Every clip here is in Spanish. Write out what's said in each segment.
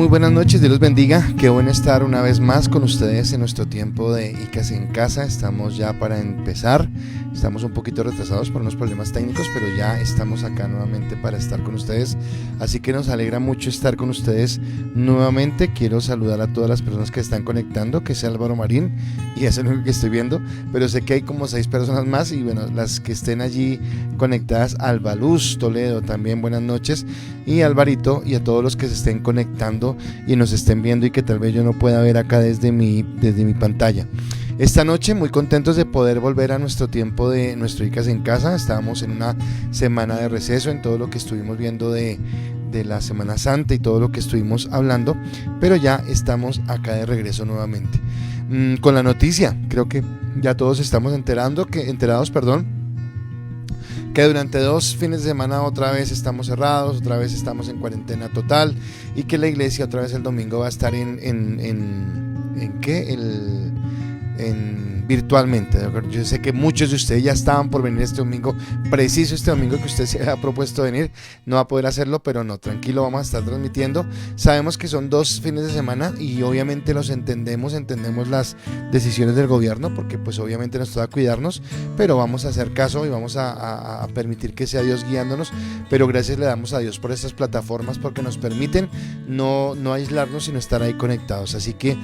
muy buenas noches, Dios los bendiga. Qué bueno estar una vez más con ustedes en nuestro tiempo de ICAS en casa. Estamos ya para empezar. Estamos un poquito retrasados por unos problemas técnicos, pero ya estamos acá nuevamente para estar con ustedes. Así que nos alegra mucho estar con ustedes nuevamente. Quiero saludar a todas las personas que están conectando, que es Álvaro Marín, y es el único que estoy viendo, pero sé que hay como 6 personas más, y bueno, las que estén allí conectadas, Albaluz Toledo también, buenas noches, y Alvarito, y a todos los que se estén conectando y nos estén viendo y que tal vez yo no pueda ver acá desde mi pantalla. Esta noche muy contentos de poder volver a nuestro tiempo de nuestro ICAS en casa. Estábamos en una semana de receso en todo lo que estuvimos viendo de la Semana Santa y todo lo que estuvimos hablando, pero ya estamos acá de regreso nuevamente. Con la noticia, creo que ya todos estamos enterados, que durante 2 fines de semana otra vez estamos cerrados, otra vez estamos en cuarentena total, y que la iglesia otra vez el domingo va a estar virtualmente. Yo sé que muchos de ustedes ya estaban por venir este domingo, preciso este domingo que usted se ha propuesto venir, no va a poder hacerlo, pero no, tranquilo, vamos a estar transmitiendo. Sabemos que son 2 fines de semana y obviamente los entendemos las decisiones del gobierno, porque pues obviamente nos toca cuidarnos, pero vamos a hacer caso y vamos a permitir que sea Dios guiándonos. Pero gracias le damos a Dios por estas plataformas, porque nos permiten no aislarnos, sino estar ahí conectados. Así que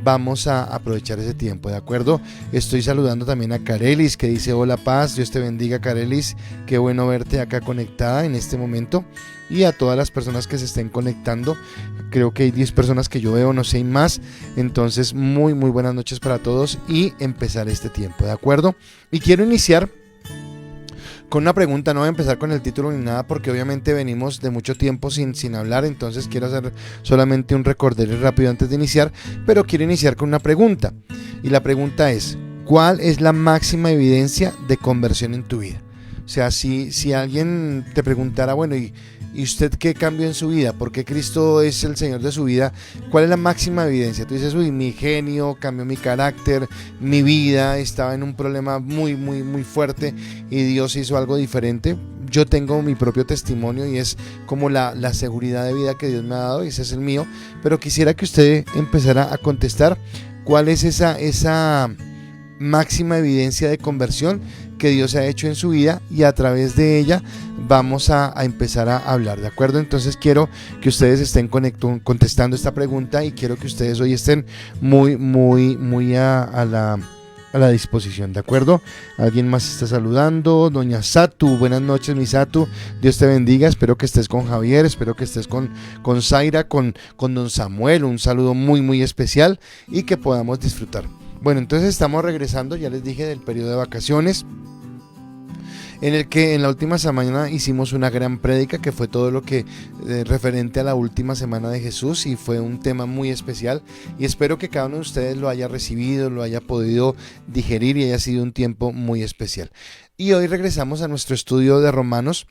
vamos a aprovechar ese tiempo, ¿de acuerdo? Estoy saludando también a Carelis, que dice hola paz, Dios te bendiga Carelis, qué bueno verte acá conectada en este momento, y a todas las personas que se estén conectando. Creo que hay 10 personas que yo veo, no sé, hay más. Entonces muy buenas noches para todos y empezar este tiempo, ¿de acuerdo? Y quiero iniciar con una pregunta. No voy a empezar con el título ni nada, porque obviamente venimos de mucho tiempo sin hablar, entonces quiero hacer solamente un recorderis rápido antes de iniciar, pero quiero iniciar con una pregunta, y la pregunta es: ¿cuál es la máxima evidencia de conversión en tu vida? O sea, si alguien te preguntara, bueno, ¿y usted qué cambió en su vida? ¿Por qué Cristo es el Señor de su vida? ¿Cuál es la máxima evidencia? Tú dices, uy, mi genio, cambió mi carácter, mi vida, estaba en un problema muy fuerte y Dios hizo algo diferente. Yo tengo mi propio testimonio y es como la seguridad de vida que Dios me ha dado, y ese es el mío. Pero quisiera que usted empezara a contestar cuál es esa máxima evidencia de conversión que Dios ha hecho en su vida, y a través de ella vamos a empezar a hablar, ¿de acuerdo? Entonces quiero que ustedes estén contestando esta pregunta, y quiero que ustedes hoy estén muy a la disposición, ¿de acuerdo? Alguien más está saludando, doña Satu, buenas noches mi Satu, Dios te bendiga, espero que estés con Javier, espero que estés con Zaira, con don Samuel, un saludo muy especial, y que podamos disfrutar. Bueno, entonces estamos regresando, ya les dije, del periodo de vacaciones, en el que en la última semana hicimos una gran prédica, que fue todo lo que referente a la última semana de Jesús, y fue un tema muy especial, y espero que cada uno de ustedes lo haya recibido, lo haya podido digerir, y haya sido un tiempo muy especial. Y hoy regresamos a nuestro estudio de Romanos,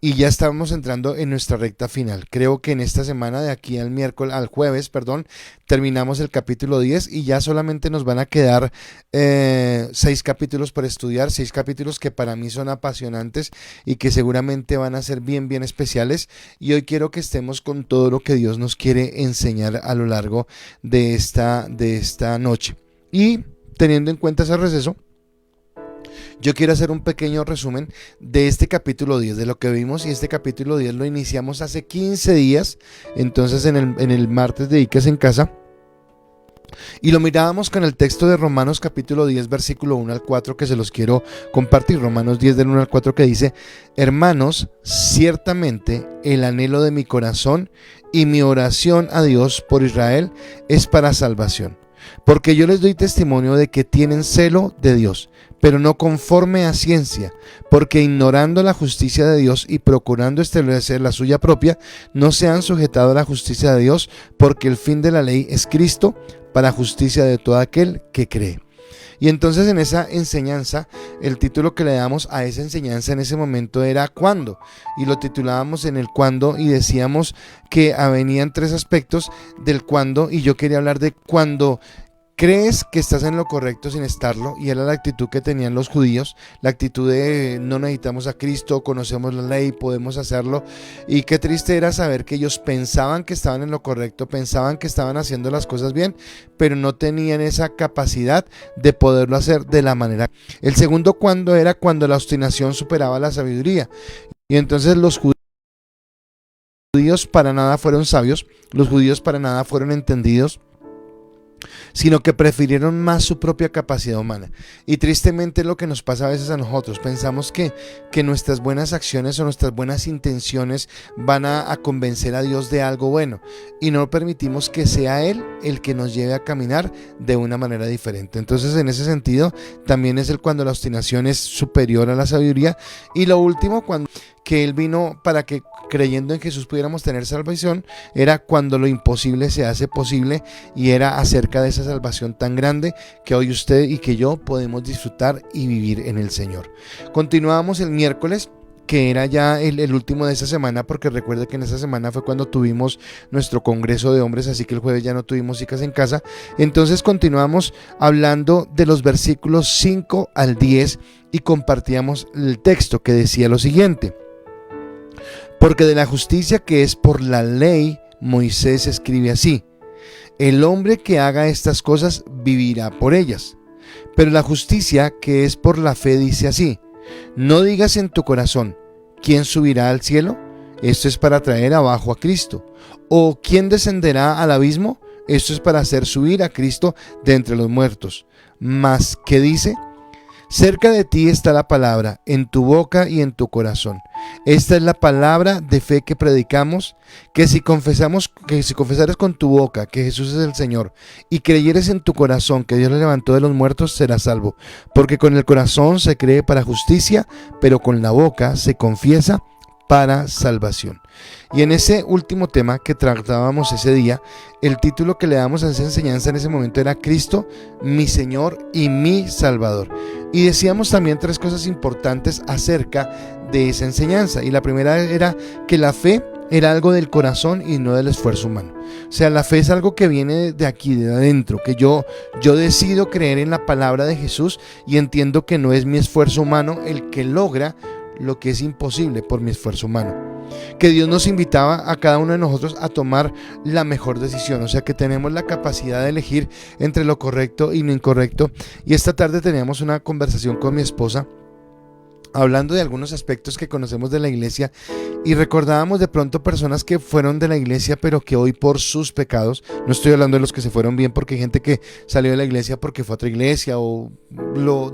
y ya estamos entrando en nuestra recta final. Creo que en esta semana, de aquí al jueves, terminamos el capítulo 10, y ya solamente nos van a quedar 6 capítulos por estudiar, 6 capítulos que para mí son apasionantes y que seguramente van a ser bien especiales. Y hoy quiero que estemos con todo lo que Dios nos quiere enseñar a lo largo de esta noche. Y teniendo en cuenta ese receso, yo quiero hacer un pequeño resumen de este capítulo 10, de lo que vimos, y este capítulo 10 lo iniciamos hace 15 días, entonces en el martes de ICAS en casa, y lo mirábamos con el texto de Romanos capítulo 10, versículo 1 al 4, que se los quiero compartir. Romanos 10 del 1 al 4, que dice: hermanos, ciertamente el anhelo de mi corazón y mi oración a Dios por Israel es para salvación, porque yo les doy testimonio de que tienen celo de Dios, pero no conforme a ciencia, porque ignorando la justicia de Dios y procurando establecer la suya propia, no se han sujetado a la justicia de Dios, porque el fin de la ley es Cristo, para justicia de todo aquel que cree. Y entonces en esa enseñanza, el título que le damos a esa enseñanza en ese momento era ¿cuándo? Y lo titulábamos en el cuándo, y decíamos que venían 3 aspectos del cuándo, y yo quería hablar de cuándo Crees que estás en lo correcto sin estarlo, y era la actitud que tenían los judíos, la actitud de no necesitamos a Cristo, conocemos la ley, podemos hacerlo. Y qué triste era saber que ellos pensaban que estaban en lo correcto, pensaban que estaban haciendo las cosas bien, pero no tenían esa capacidad de poderlo hacer de la manera. El segundo cuando era cuando la obstinación superaba la sabiduría, y entonces los judíos para nada fueron sabios, los judíos para nada fueron entendidos, sino que prefirieron más su propia capacidad humana. Y tristemente es lo que nos pasa a veces a nosotros. Pensamos que nuestras buenas acciones o nuestras buenas intenciones van a convencer a Dios de algo bueno, y no permitimos que sea Él el que nos lleve a caminar de una manera diferente. Entonces, en ese sentido, también es cuando la obstinación es superior a la sabiduría. Y lo último, cuando que Él vino para que creyendo en Jesús pudiéramos tener salvación, era cuando lo imposible se hace posible, y era acerca de esa salvación tan grande que hoy usted y que yo podemos disfrutar y vivir en el Señor. Continuamos el miércoles, que era ya el último de esta semana, porque recuerde que en esta semana fue cuando tuvimos nuestro congreso de hombres, así que el jueves ya no tuvimos chicas en casa. Entonces continuamos hablando de los versículos 5 al 10 y compartíamos el texto que decía lo siguiente: porque de la justicia que es por la ley, Moisés escribe así: el hombre que haga estas cosas vivirá por ellas. Pero la justicia que es por la fe dice así: no digas en tu corazón, ¿quién subirá al cielo? Esto es para traer abajo a Cristo. ¿O quién descenderá al abismo? Esto es para hacer subir a Cristo de entre los muertos. Mas, ¿qué dice? Cerca de ti está la palabra, en tu boca y en tu corazón. Esta es la palabra de fe que predicamos, que si confesares con tu boca que Jesús es el Señor, y creyeres en tu corazón que Dios le levantó de los muertos, serás salvo. Porque con el corazón se cree para justicia, pero con la boca se confiesa para salvación. Y en ese último tema que tratábamos ese día, el título que le damos a esa enseñanza en ese momento era: Cristo, mi Señor y mi Salvador. Y decíamos también tres cosas importantes acerca de esa enseñanza. Y la primera era que la fe era algo del corazón y no del esfuerzo humano. O sea, la fe es algo que viene de aquí, de adentro, que yo decido creer en la palabra de Jesús, y entiendo que no es mi esfuerzo humano el que logra lo que es imposible por mi esfuerzo humano. Que Dios nos invitaba a cada uno de nosotros a tomar la mejor decisión, o sea que tenemos la capacidad de elegir entre lo correcto y lo incorrecto. Y esta tarde teníamos una conversación con mi esposa hablando de algunos aspectos que conocemos de la iglesia, y recordábamos de pronto personas que fueron de la iglesia pero que hoy por sus pecados, no estoy hablando de los que se fueron bien, porque hay gente que salió de la iglesia porque fue a otra iglesia o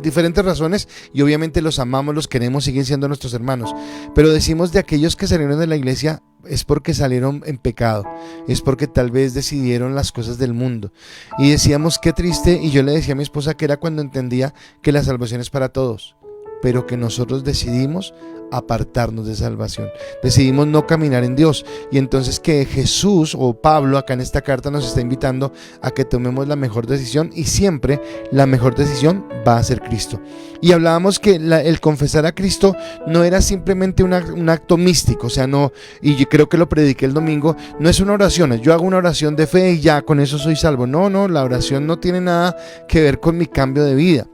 diferentes razones, y obviamente los amamos, los queremos, siguen siendo nuestros hermanos, pero decimos de aquellos que salieron de la iglesia es porque salieron en pecado, es porque tal vez decidieron las cosas del mundo. Y decíamos qué triste, y yo le decía a mi esposa que era cuando entendía que la salvación es para todos, pero que nosotros decidimos apartarnos de salvación, decidimos no caminar en Dios. Y entonces que Jesús, o Pablo acá en esta carta, nos está invitando a que tomemos la mejor decisión, y siempre la mejor decisión va a ser Cristo. Y hablábamos que el confesar a Cristo no era simplemente un acto místico, o sea, no, y yo creo que lo prediqué el domingo, no es una oración, yo hago una oración de fe y ya con eso soy salvo. No, la oración no tiene nada que ver con mi cambio de vida,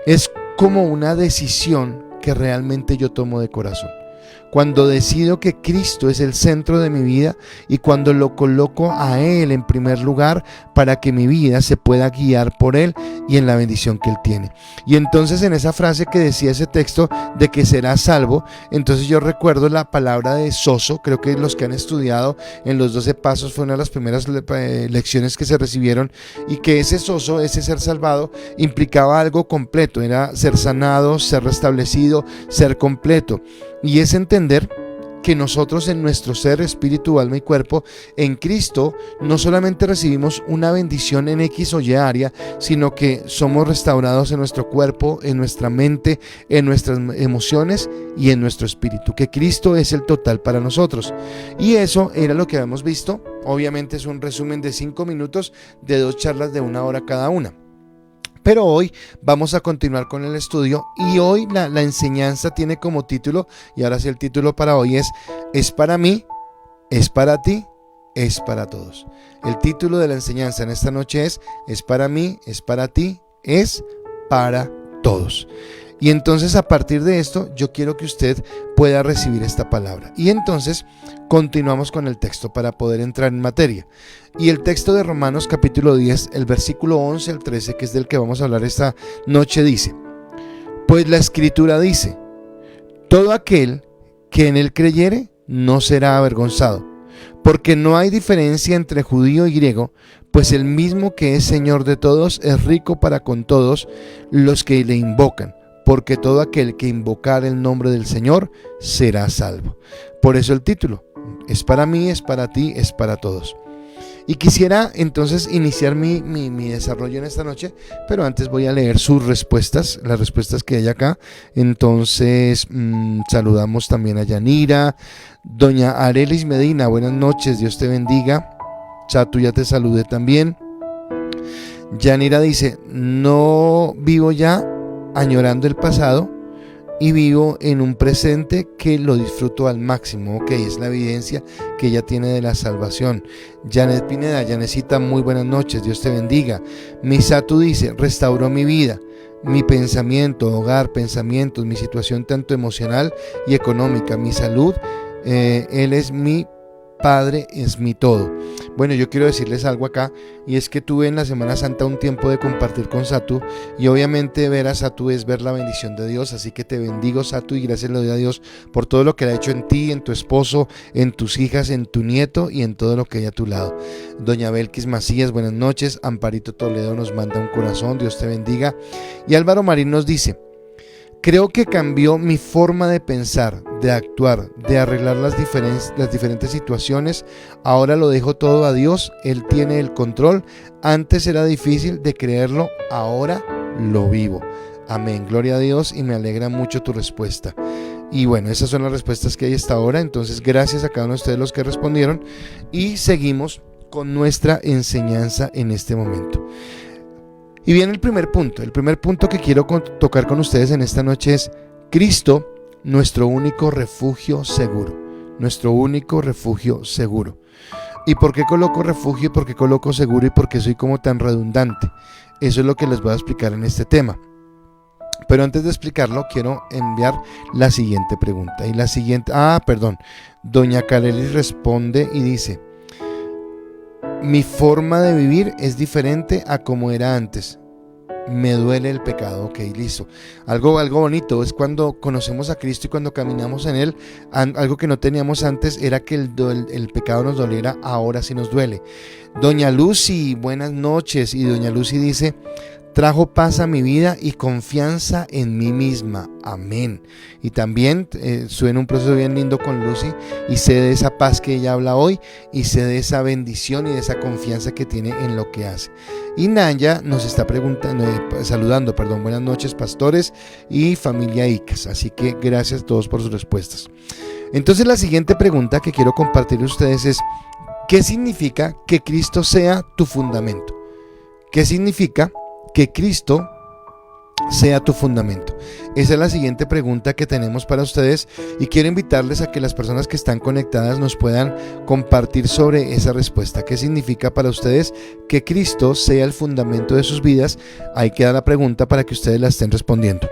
es como una decisión que realmente yo tomo de corazón. Cuando decido que Cristo es el centro de mi vida, y cuando lo coloco a Él en primer lugar para que mi vida se pueda guiar por Él y en la bendición que Él tiene. Y entonces en esa frase que decía ese texto de que será salvo, entonces yo recuerdo la palabra de sozo. Creo que los que han estudiado en los 12 pasos fue una de las primeras lecciones que se recibieron, y que ese sozo, ese ser salvado, implicaba algo completo, era ser sanado, ser restablecido, ser completo. Y es entender que nosotros en nuestro ser, espíritu, alma y cuerpo, en Cristo, no solamente recibimos una bendición en X o Y área, sino que somos restaurados en nuestro cuerpo, en nuestra mente, en nuestras emociones y en nuestro espíritu, que Cristo es el total para nosotros. Y eso era lo que habíamos visto. Obviamente es un resumen de 5 minutos de 2 charlas de 1 hora cada una. Pero hoy vamos a continuar con el estudio, y hoy la enseñanza tiene como título, y ahora sí el título para hoy es para mí, es para ti es para todos. El título de la enseñanza en esta noche es para mí, es para ti, es para todos. Y entonces a partir de esto yo quiero que usted pueda recibir esta palabra. Y entonces continuamos con el texto para poder entrar en materia. Y el texto de Romanos capítulo 10, el versículo 11 al 13, que es del que vamos a hablar esta noche, dice: pues la escritura dice, todo aquel que en él creyere no será avergonzado, porque no hay diferencia entre judío y griego, pues el mismo que es Señor de todos es rico para con todos los que le invocan, porque todo aquel que invocar el nombre del Señor será salvo. Por eso el título, es para mí, es para ti, es para todos. Y quisiera entonces iniciar mi desarrollo en esta noche, pero antes voy a leer sus respuestas, las respuestas que hay acá. Entonces saludamos también a Yanira, doña Arelis Medina, buenas noches, Dios te bendiga. Chatu, ya te saludé también. Yanira dice: no vivo ya añorando el pasado y vivo en un presente que lo disfruto al máximo. Ok, es la evidencia que ella tiene de la salvación. Janet Pineda, Janecita, muy buenas noches, Dios te bendiga. Misatu dice: restauró mi vida, mi pensamiento, hogar, pensamientos, mi situación tanto emocional y económica, mi salud, él es mi Padre, es mi todo. Bueno, yo quiero decirles algo acá, y es que tuve en la Semana Santa un tiempo de compartir con Satu, y obviamente ver a Satu es ver la bendición de Dios, así que te bendigo, Satu, y gracias le doy a Dios por todo lo que Él ha hecho en ti, en tu esposo, en tus hijas, en tu nieto y en todo lo que hay a tu lado. Doña Belkis Macías, buenas noches. Amparito Toledo nos manda un corazón, Dios te bendiga. Y Álvaro Marín nos dice: creo que cambió mi forma de pensar, de actuar, de arreglar las diferentes situaciones. Ahora lo dejo todo a Dios, Él tiene el control. Antes era difícil de creerlo, ahora lo vivo. Amén, gloria a Dios, y me alegra mucho tu respuesta. Y bueno, esas son las respuestas que hay hasta ahora. Entonces gracias a cada uno de ustedes los que respondieron, y seguimos con nuestra enseñanza en este momento. Y viene el primer punto que quiero tocar con ustedes en esta noche es: Cristo, nuestro único refugio seguro, nuestro único refugio seguro. ¿Y por qué coloco refugio y por qué coloco seguro y por qué soy como tan redundante? Eso es lo que les voy a explicar en este tema. Pero antes de explicarlo, quiero enviar la siguiente pregunta. Y la siguiente, doña Kareli responde y dice: mi forma de vivir es diferente a como era antes. Me duele el pecado. Ok, listo. Algo bonito es cuando conocemos a Cristo y cuando caminamos en Él. Algo que no teníamos antes era que el pecado nos doliera, ahora sí nos duele. Doña Lucy, buenas noches. Y doña Lucy dice: trajo paz a mi vida y confianza en mí misma. Amén. Y también estuve en un proceso bien lindo con Lucy y sé de esa paz que ella habla hoy y sé de esa bendición y de esa confianza que tiene en lo que hace. Y Naya nos está saludando. Buenas noches, pastores y familia ICAS. Así que gracias a todos por sus respuestas. Entonces la siguiente pregunta que quiero compartir con ustedes es: ¿qué significa que Cristo sea tu fundamento? ¿Qué significa que Cristo sea tu fundamento? Esa es la siguiente pregunta que tenemos para ustedes, y quiero invitarles a que las personas que están conectadas nos puedan compartir sobre esa respuesta. ¿Qué significa para ustedes que Cristo sea el fundamento de sus vidas? Ahí queda la pregunta para que ustedes la estén respondiendo.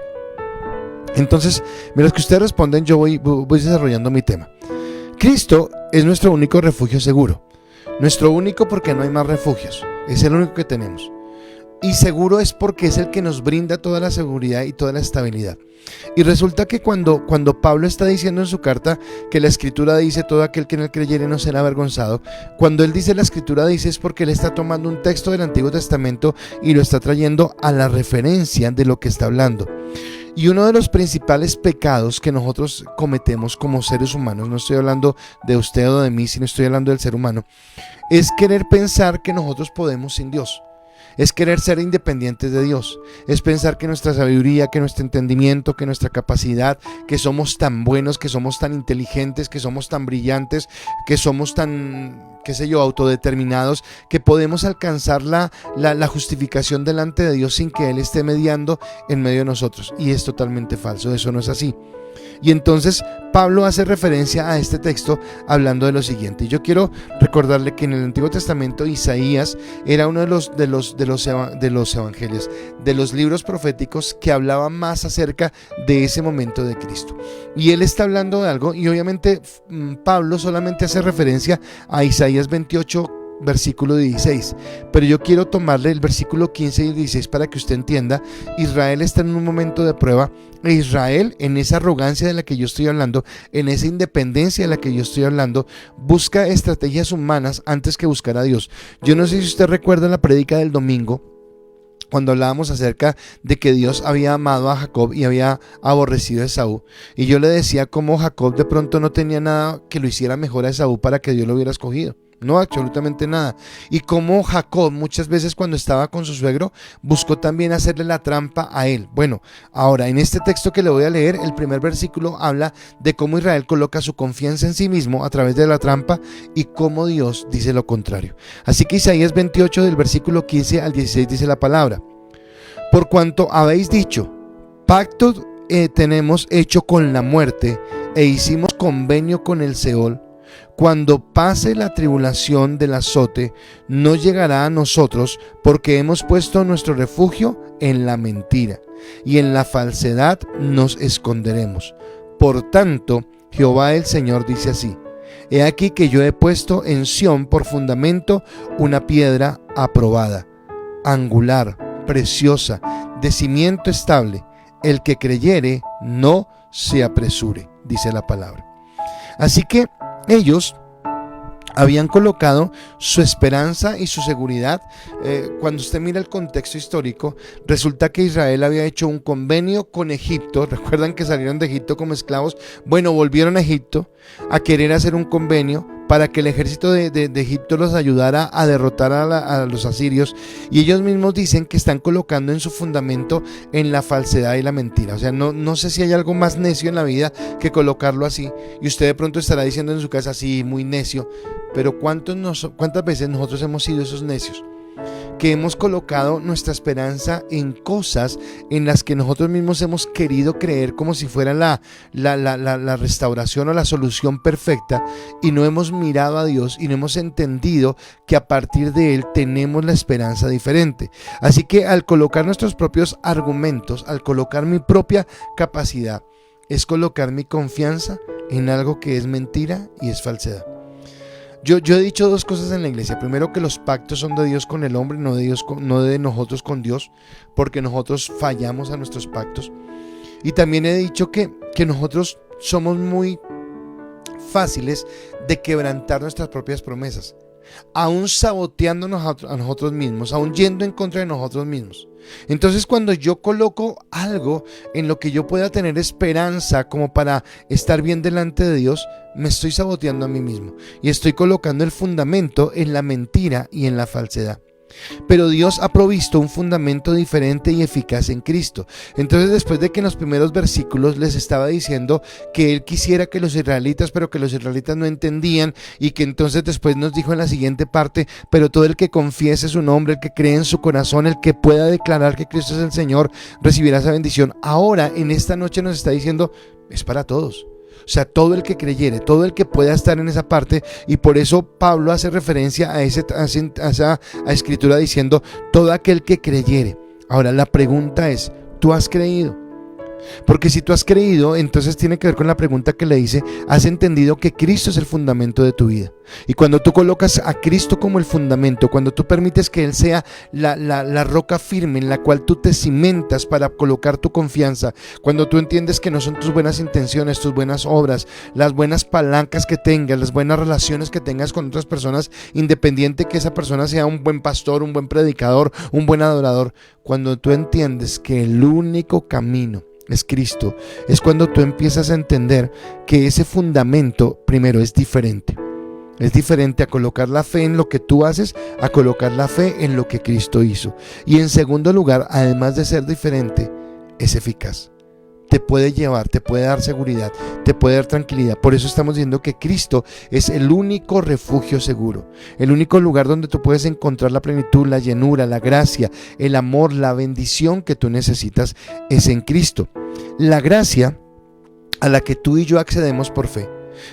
Entonces, mientras que ustedes responden, yo voy desarrollando mi tema. Cristo es nuestro único refugio seguro. Nuestro único porque no hay más refugios. Es el único que tenemos. Y seguro es porque es el que nos brinda toda la seguridad y toda la estabilidad. Y resulta que cuando Pablo está diciendo en su carta que la escritura dice: todo aquel que en él creyere no será avergonzado, cuando él dice la escritura dice, es porque él está tomando un texto del Antiguo Testamento y lo está trayendo a la referencia de lo que está hablando. Y uno de los principales pecados que nosotros cometemos como seres humanos, no estoy hablando de usted o de mí, sino estoy hablando del ser humano, es querer pensar que nosotros podemos sin Dios. Es querer ser independientes de Dios, es pensar que nuestra sabiduría, que nuestro entendimiento, que nuestra capacidad, que somos tan buenos, que somos tan inteligentes, que somos tan brillantes, que somos tan, autodeterminados, que podemos alcanzar la justificación delante de Dios sin que Él esté mediando en medio de nosotros. Y es totalmente falso, eso no es así. Y entonces Pablo hace referencia a este texto hablando de lo siguiente. Yo quiero recordarle que en el Antiguo Testamento Isaías era uno de los evangelios, de los libros proféticos que hablaba más acerca de ese momento de Cristo. Y él está hablando de algo, y obviamente Pablo solamente hace referencia a Isaías 28, versículo 16, pero yo quiero tomarle el versículo 15 y 16 para que usted entienda. Israel está en un momento de prueba, e Israel, en esa arrogancia de la que yo estoy hablando, en esa independencia de la que yo estoy hablando, busca estrategias humanas antes que buscar a Dios. Yo no sé si usted recuerda la prédica del domingo, cuando hablábamos acerca de que Dios había amado a Jacob y había aborrecido a Esaú, y yo le decía cómo Jacob de pronto no tenía nada que lo hiciera mejor a Esaú para que Dios lo hubiera escogido. No, absolutamente nada. Y como Jacob muchas veces cuando estaba con su suegro buscó también hacerle la trampa a él. Bueno, ahora en este texto que le voy a leer, el primer versículo habla de cómo Israel coloca su confianza en sí mismo a través de la trampa y cómo Dios dice lo contrario. Así que Isaías 28 del versículo 15 al 16 dice la palabra: por cuanto habéis dicho, pacto tenemos hecho con la muerte e hicimos convenio con el Seol, cuando pase la tribulación del azote, no llegará a nosotros, porque hemos puesto nuestro refugio en la mentira, y en la falsedad nos esconderemos. Por tanto, Jehová el Señor dice así: he aquí que yo he puesto en Sión por fundamento una piedra aprobada, angular, preciosa, de cimiento estable. El que creyere, no se apresure, dice la palabra. Así que ellos habían colocado su esperanza y su seguridad. Cuando usted mira el contexto histórico, resulta que Israel había hecho un convenio con Egipto. Recuerdan que salieron de Egipto como esclavos. Bueno, volvieron a Egipto a querer hacer un convenio para que el ejército de Egipto los ayudara a derrotar a los asirios, y ellos mismos dicen que están colocando en su fundamento en la falsedad y la mentira. O sea, no sé si hay algo más necio en la vida que colocarlo así, y usted de pronto estará diciendo en su casa: sí, muy necio. Pero ¿cuántas veces nosotros hemos sido esos necios? Que hemos colocado nuestra esperanza en cosas en las que nosotros mismos hemos querido creer como si fuera la restauración o la solución perfecta, y no hemos mirado a Dios y no hemos entendido que a partir de Él tenemos la esperanza diferente. Así que al colocar nuestros propios argumentos, al colocar mi propia capacidad, es colocar mi confianza en algo que es mentira y es falsedad. Yo he dicho dos cosas en la iglesia. Primero, que los pactos son de Dios con el hombre, no de nosotros con Dios, porque nosotros fallamos a nuestros pactos. Y también he dicho que nosotros somos muy fáciles de quebrantar nuestras propias promesas, aún saboteándonos a nosotros mismos, aún yendo en contra de nosotros mismos. Entonces, cuando yo coloco algo en lo que yo pueda tener esperanza como para estar bien delante de Dios, me estoy saboteando a mí mismo y estoy colocando el fundamento en la mentira y en la falsedad. Pero Dios ha provisto un fundamento diferente y eficaz en Cristo. Entonces, después de que en los primeros versículos les estaba diciendo que Él quisiera que los israelitas, pero que los israelitas no entendían, y que entonces después nos dijo en la siguiente parte: pero todo el que confiese su nombre, el que cree en su corazón, el que pueda declarar que Cristo es el Señor, recibirá esa bendición. Ahora, en esta noche nos está diciendo: es para todos. O sea, todo el que creyere, todo el que pueda estar en esa parte. Y por eso Pablo hace referencia a esa escritura diciendo: todo aquel que creyere. Ahora la pregunta es: ¿tú has creído? Porque si tú has creído, entonces tiene que ver con la pregunta que le dice: ¿has entendido que Cristo es el fundamento de tu vida? Y cuando tú colocas a Cristo como el fundamento, cuando tú permites que Él sea la roca firme en la cual tú te cimentas para colocar tu confianza, cuando tú entiendes que no son tus buenas intenciones, tus buenas obras, las buenas palancas que tengas, las buenas relaciones que tengas con otras personas, independiente que esa persona sea un buen pastor, un buen predicador, un buen adorador, cuando tú entiendes que el único camino es Cristo, es cuando tú empiezas a entender que ese fundamento primero es diferente. Es diferente a colocar la fe en lo que tú haces, a colocar la fe en lo que Cristo hizo. Y en segundo lugar, además de ser diferente, es eficaz. Te puede llevar, te puede dar seguridad, te puede dar tranquilidad. Por eso estamos diciendo que Cristo es el único refugio seguro, el único lugar donde tú puedes encontrar la plenitud, la llenura, la gracia, el amor, la bendición que tú necesitas es en Cristo. La gracia a la que tú y yo accedemos por fe,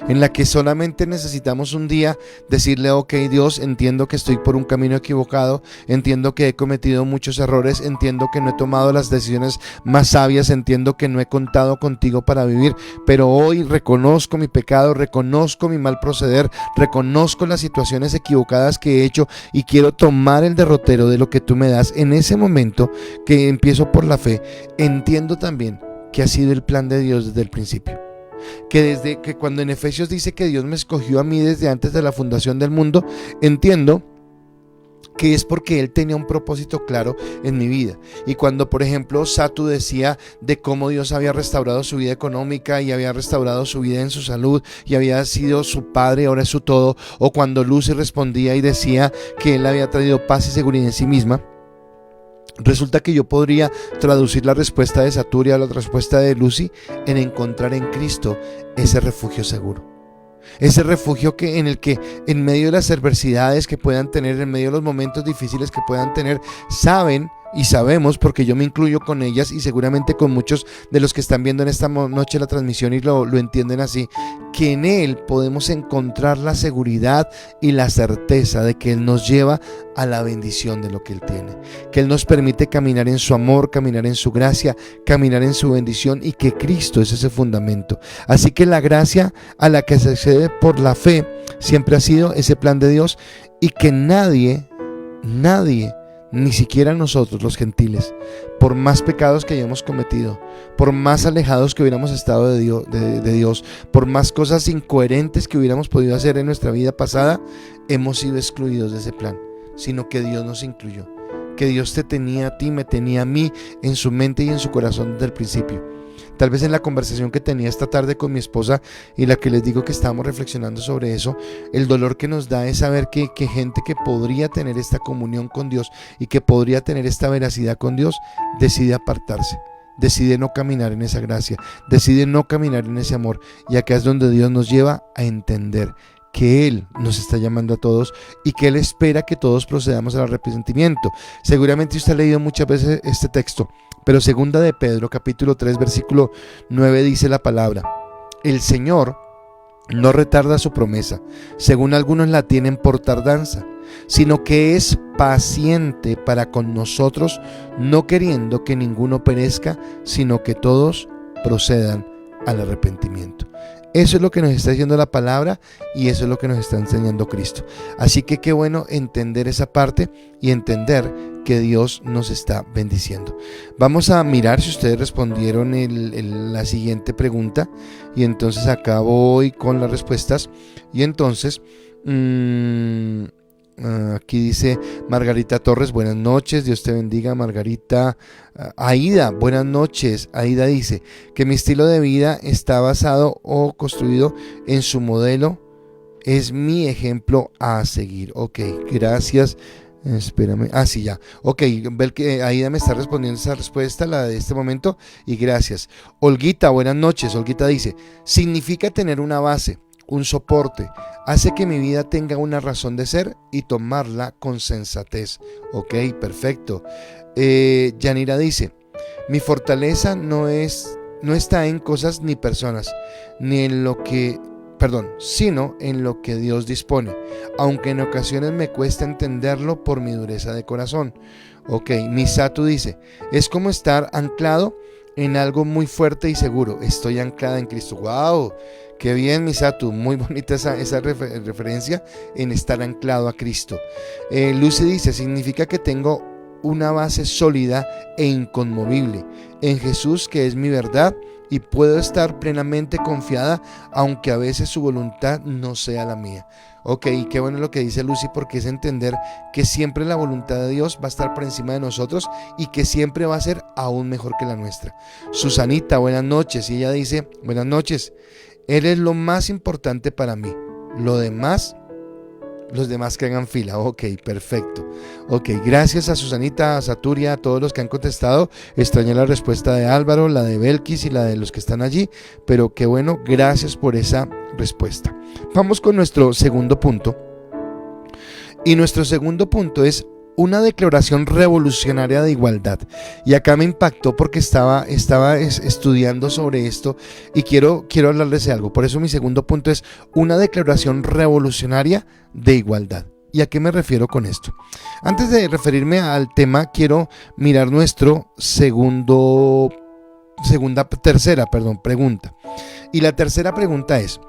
en la que solamente necesitamos un día decirle: ok, Dios, entiendo que estoy por un camino equivocado, entiendo que he cometido muchos errores, entiendo que no he tomado las decisiones más sabias, entiendo que no he contado contigo para vivir, pero hoy reconozco mi pecado, reconozco mi mal proceder, reconozco las situaciones equivocadas que he hecho y quiero tomar el derrotero de lo que tú me das. En ese momento que empiezo por la fe, entiendo también que ha sido el plan de Dios desde el principio. Que desde que cuando en Efesios dice que Dios me escogió a mí desde antes de la fundación del mundo, entiendo que es porque Él tenía un propósito claro en mi vida. Y cuando, por ejemplo, Satu decía de cómo Dios había restaurado su vida económica y había restaurado su vida en su salud y había sido su padre, ahora es su todo, o cuando Lucy respondía y decía que Él había traído paz y seguridad en sí misma, resulta que yo podría traducir la respuesta de Saturia a la respuesta de Lucy en encontrar en Cristo ese refugio seguro. Ese refugio en el que en medio de las adversidades que puedan tener, en medio de los momentos difíciles que puedan tener, saben y sabemos, porque yo me incluyo con ellas y seguramente con muchos de los que están viendo en esta noche la transmisión y lo entienden así, que en Él podemos encontrar la seguridad y la certeza de que Él nos lleva a la bendición de lo que Él tiene, que Él nos permite caminar en su amor, caminar en su gracia, caminar en su bendición, y que Cristo es ese fundamento. Así que la gracia a la que se accede por la fe siempre ha sido ese plan de Dios, y que nadie, ni siquiera nosotros los gentiles, por más pecados que hayamos cometido, por más alejados que hubiéramos estado de Dios, por más cosas incoherentes que hubiéramos podido hacer en nuestra vida pasada, hemos sido excluidos de ese plan, sino que Dios nos incluyó, que Dios te tenía a ti, me tenía a mí en su mente y en su corazón desde el principio. Tal vez en la conversación que tenía esta tarde con mi esposa y la que les digo que estábamos reflexionando sobre eso, el dolor que nos da es saber que gente que podría tener esta comunión con Dios y que podría tener esta veracidad con Dios, decide apartarse, decide no caminar en esa gracia, decide no caminar en ese amor. Y acá es donde Dios nos lleva a entender que Él nos está llamando a todos y que Él espera que todos procedamos al arrepentimiento. Seguramente usted ha leído muchas veces este texto, pero segunda de Pedro capítulo 3 versículo 9 dice la palabra: el Señor no retarda su promesa, según algunos la tienen por tardanza, sino que es paciente para con nosotros, no queriendo que ninguno perezca, sino que todos procedan al arrepentimiento. Eso es lo que nos está diciendo la palabra y eso es lo que nos está enseñando Cristo. Así que qué bueno entender esa parte y entender que Dios nos está bendiciendo. Vamos a mirar si ustedes respondieron la siguiente pregunta, y entonces acá voy con las respuestas. Y entonces aquí dice Margarita Torres: buenas noches, Dios te bendiga, Margarita. Aida, buenas noches. Aida dice que mi estilo de vida está basado o construido en su modelo, es mi ejemplo a seguir. Ok, gracias. Espérame, sí, ya. Ok, ver que Aida me está respondiendo esa respuesta, la de este momento, y gracias. Olguita, buenas noches. Olguita dice: significa tener una base, un soporte, hace que mi vida tenga una razón de ser y tomarla con sensatez. Ok, perfecto. Yanira dice: mi fortaleza no está en cosas ni personas, ni en lo que, sino en lo que Dios dispone, aunque en ocasiones me cuesta entenderlo por mi dureza de corazón. Ok, Misatu dice: es como estar anclado en algo muy fuerte y seguro. Estoy anclada en Cristo. ¡Wow! ¡Qué bien, Misatu! Muy bonita esa referencia en estar anclado a Cristo. Lucy dice: significa que tengo una base sólida e inconmovible en Jesús, que es mi verdad, y puedo estar plenamente confiada, aunque a veces su voluntad no sea la mía. Ok, qué bueno lo que dice Lucy, porque es entender que siempre la voluntad de Dios va a estar por encima de nosotros y que siempre va a ser aún mejor que la nuestra. Susanita, buenas noches. Y ella dice: buenas noches, eres lo más importante para mí, los demás que hagan fila. Ok, perfecto. Ok, gracias a Susanita, a Saturia, a todos los que han contestado. Extrañé la respuesta de Álvaro, la de Belkis y la de los que están allí, pero qué bueno, gracias por esa respuesta. Vamos con nuestro segundo punto. Y nuestro segundo punto es una declaración revolucionaria de igualdad. Y acá me impactó porque estaba estudiando sobre esto y quiero hablarles de algo. Por eso mi segundo punto es una declaración revolucionaria de igualdad. ¿Y a qué me refiero con esto? Antes de referirme al tema, quiero mirar nuestro tercera pregunta. Y la tercera pregunta es: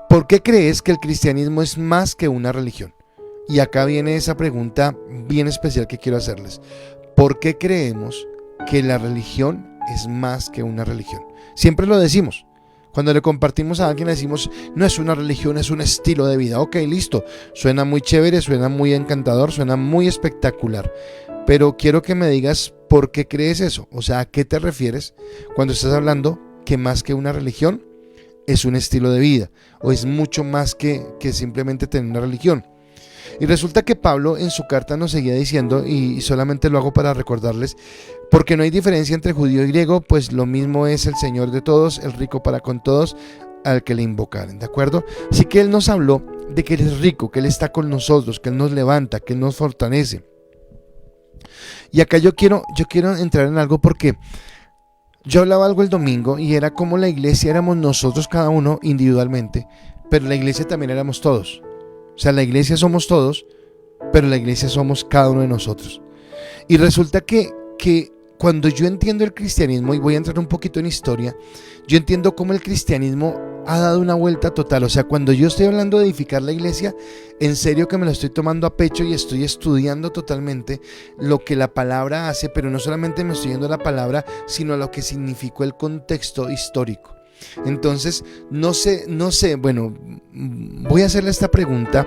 ¿por qué crees que el cristianismo es más que una religión? Y acá viene esa pregunta bien especial que quiero hacerles. ¿Por qué creemos que la religión es más que una religión? Siempre lo decimos. Cuando le compartimos a alguien, le decimos: no es una religión, es un estilo de vida. Ok, listo. Suena muy chévere, suena muy encantador, suena muy espectacular. Pero quiero que me digas por qué crees eso. O sea, ¿a qué te refieres cuando estás hablando que más que una religión es un estilo de vida? O es mucho más que simplemente tener una religión. Y resulta que Pablo en su carta nos seguía diciendo, y solamente lo hago para recordarles: porque no hay diferencia entre judío y griego, pues lo mismo es el Señor de todos, el rico para con todos, al que le invocaren, ¿de acuerdo? Así que Él nos habló de que Él es rico, que Él está con nosotros, que Él nos levanta, que Él nos fortalece. Y acá yo quiero entrar en algo, porque yo hablaba algo el domingo y era como la iglesia éramos nosotros cada uno individualmente, pero la iglesia también éramos todos. O sea, la iglesia somos todos, pero la iglesia somos cada uno de nosotros. Y resulta que cuando yo entiendo el cristianismo, y voy a entrar un poquito en historia, yo entiendo cómo el cristianismo ha dado una vuelta total. O sea, cuando yo estoy hablando de edificar la iglesia, en serio que me lo estoy tomando a pecho y estoy estudiando totalmente lo que la palabra hace, pero no solamente me estoy yendo a la palabra, sino a lo que significó el contexto histórico. Entonces, no sé, bueno, voy a hacerle esta pregunta,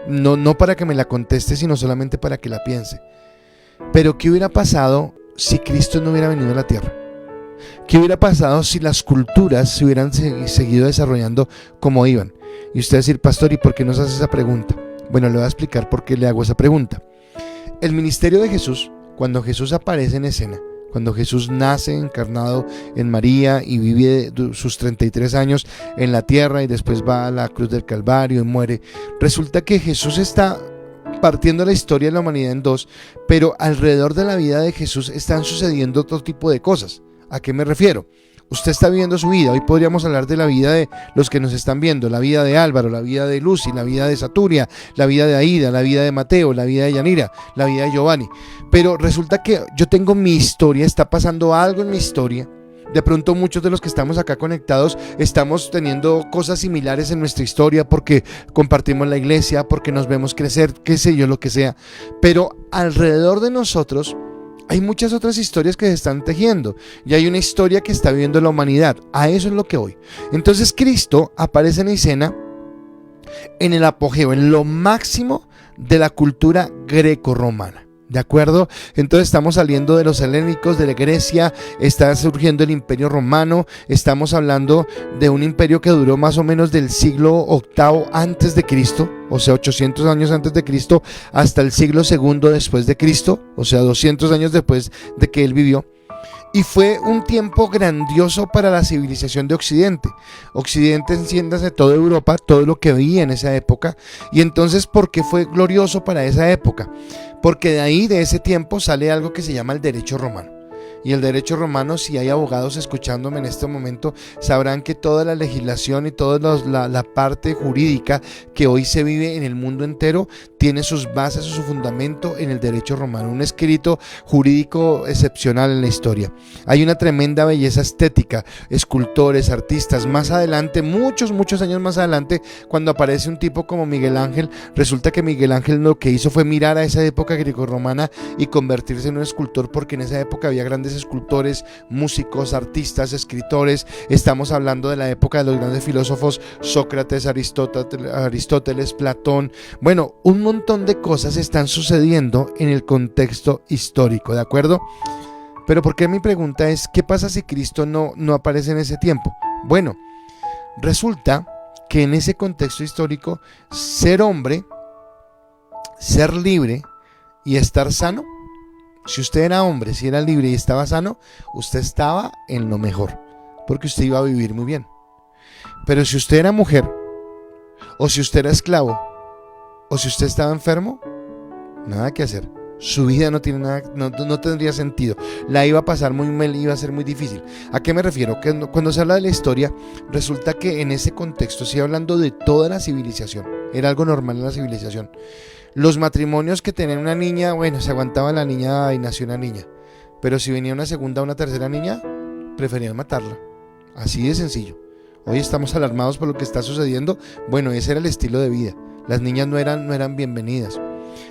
no para que me la conteste, sino solamente para que la piense. Pero ¿qué hubiera pasado si Cristo no hubiera venido a la tierra? ¿Qué hubiera pasado si las culturas se hubieran seguido desarrollando como iban? Y usted va a decir: pastor, ¿y por qué nos hace esa pregunta? Bueno, le voy a explicar por qué le hago esa pregunta. El ministerio de Jesús, cuando Jesús aparece en escena, cuando Jesús nace encarnado en María y vive sus 33 años en la tierra y después va a la cruz del Calvario y muere, resulta que Jesús está partiendo la historia de la humanidad en dos, pero alrededor de la vida de Jesús están sucediendo otro tipo de cosas. ¿A qué me refiero? Usted está viviendo su vida. Hoy podríamos hablar de la vida de los que nos están viendo: la vida de Álvaro, la vida de Lucy, la vida de Saturia, la vida de Aida, la vida de Mateo, la vida de Yanira, la vida de Giovanni. Pero resulta que yo tengo mi historia, está pasando algo en mi historia. De pronto muchos de los que estamos acá conectados estamos teniendo cosas similares en nuestra historia, porque compartimos la iglesia, porque nos vemos crecer, qué sé yo, lo que sea. Pero alrededor de nosotros hay muchas otras historias que se están tejiendo, y hay una historia que está viviendo la humanidad. A eso es lo que voy. Entonces Cristo aparece en escena en el apogeo, en lo máximo de la cultura greco-romana. ¿De acuerdo? Entonces estamos saliendo de los helénicos, de la Grecia, está surgiendo el Imperio Romano, estamos hablando de un imperio que duró más o menos del siglo VIII antes de Cristo, o sea 800 años antes de Cristo, hasta el siglo II después de Cristo, o sea 200 años después de que él vivió. Y fue un tiempo grandioso para la civilización de Occidente. Occidente, entiéndase, toda Europa, todo lo que veía en esa época. Y entonces, ¿por qué fue glorioso para esa época? Porque de ahí, de ese tiempo, sale algo que se llama el derecho romano. Y el derecho romano, si hay abogados escuchándome en este momento, sabrán que toda la legislación y toda la parte jurídica que hoy se vive en el mundo entero tiene sus bases o su fundamento en el derecho romano, un escrito jurídico excepcional en la historia. Hay una tremenda belleza estética, escultores, artistas. Más adelante, muchos años más adelante, cuando aparece un tipo como Miguel Ángel, resulta que Miguel Ángel lo que hizo fue mirar a esa época grecorromana y convertirse en un escultor, porque en esa época había grandes escultores, músicos, artistas, escritores. Estamos hablando de la época de los grandes filósofos: Sócrates, Aristóteles, Platón. Bueno, un montón de cosas están sucediendo en el contexto histórico, ¿de acuerdo? Pero ¿por qué mi pregunta es: ¿qué pasa si Cristo no aparece en ese tiempo? Bueno, resulta que en ese contexto histórico, ser hombre, ser libre y estar sano, si usted era hombre, si era libre y estaba sano, usted estaba en lo mejor, porque usted iba a vivir muy bien. Pero si usted era mujer, o si usted era esclavo, o si usted estaba enfermo, nada que hacer. su vida no tiene nada, no tendría sentido, la iba a pasar muy mal, iba a ser muy difícil. ¿A qué me refiero? Que cuando se habla de la historia, resulta que en ese contexto, estoy hablando de toda la civilización, era algo normal en la civilización. Los matrimonios que tenían una niña, bueno, se aguantaba la niña y nació una niña, pero si venía una segunda o una tercera niña, preferían matarla, así de sencillo. Hoy estamos alarmados por lo que está sucediendo. Bueno, ese era el estilo de vida. Las niñas no eran bienvenidas.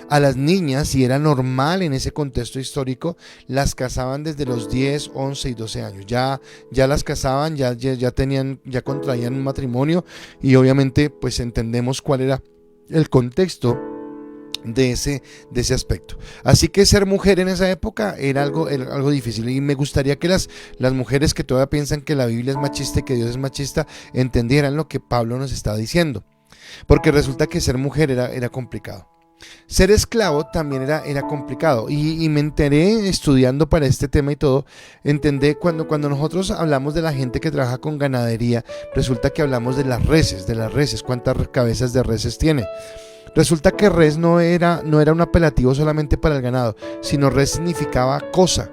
A las niñas, si era normal en ese contexto histórico, las casaban desde los 10, 11 y 12 años. Ya las casaban, ya contraían un matrimonio, y obviamente pues entendemos cuál era el contexto de ese aspecto. Así que ser mujer en esa época era algo difícil, y me gustaría que las mujeres que todavía piensan que la Biblia es machista y que Dios es machista entendieran lo que Pablo nos está diciendo, porque resulta que ser mujer era complicado. Ser esclavo también era complicado, y me enteré estudiando para este tema y todo, entendé cuando nosotros hablamos de la gente que trabaja con ganadería, resulta que hablamos de las reses, cuántas cabezas de reses tiene. Resulta que res no era un apelativo solamente para el ganado, sino res significaba cosa,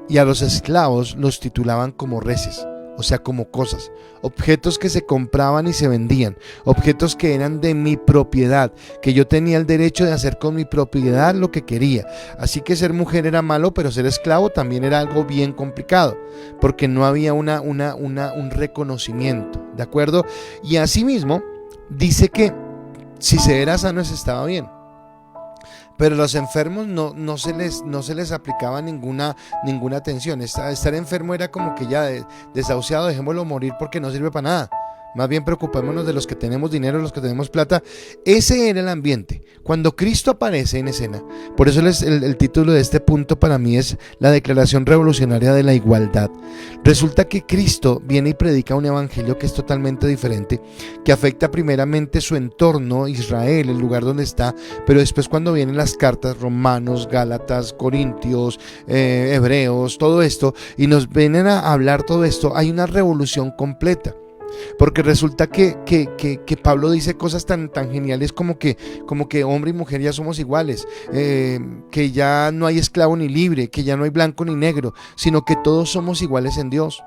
y a los esclavos los titulaban como reses, o sea, como cosas, objetos que se compraban y se vendían, objetos que eran de mi propiedad, que yo tenía el derecho de hacer con mi propiedad lo que quería. Así que ser mujer era malo, pero ser esclavo también era algo bien complicado, porque no había un reconocimiento, ¿de acuerdo? Y asimismo dice que si se era sano se estaba bien, pero a los enfermos no se les aplicaba ninguna atención. Estar enfermo era como que ya desahuciado, dejémoslo morir porque no sirve para nada. Más bien preocupémonos de los que tenemos dinero, los que tenemos plata. Ese era el ambiente cuando Cristo aparece en escena. Por eso el título de este punto para mí es la declaración revolucionaria de la igualdad. Resulta que Cristo viene y predica un evangelio que es totalmente diferente, que afecta primeramente su entorno, Israel, el lugar donde está, pero después cuando vienen las cartas, Romanos, Gálatas, Corintios, Hebreos, todo esto, y nos vienen a hablar todo esto, hay una revolución completa. Porque resulta que Pablo dice cosas tan geniales como que hombre y mujer ya somos iguales, que ya no hay esclavo ni libre, que ya no hay blanco ni negro, sino que todos somos iguales en Dios.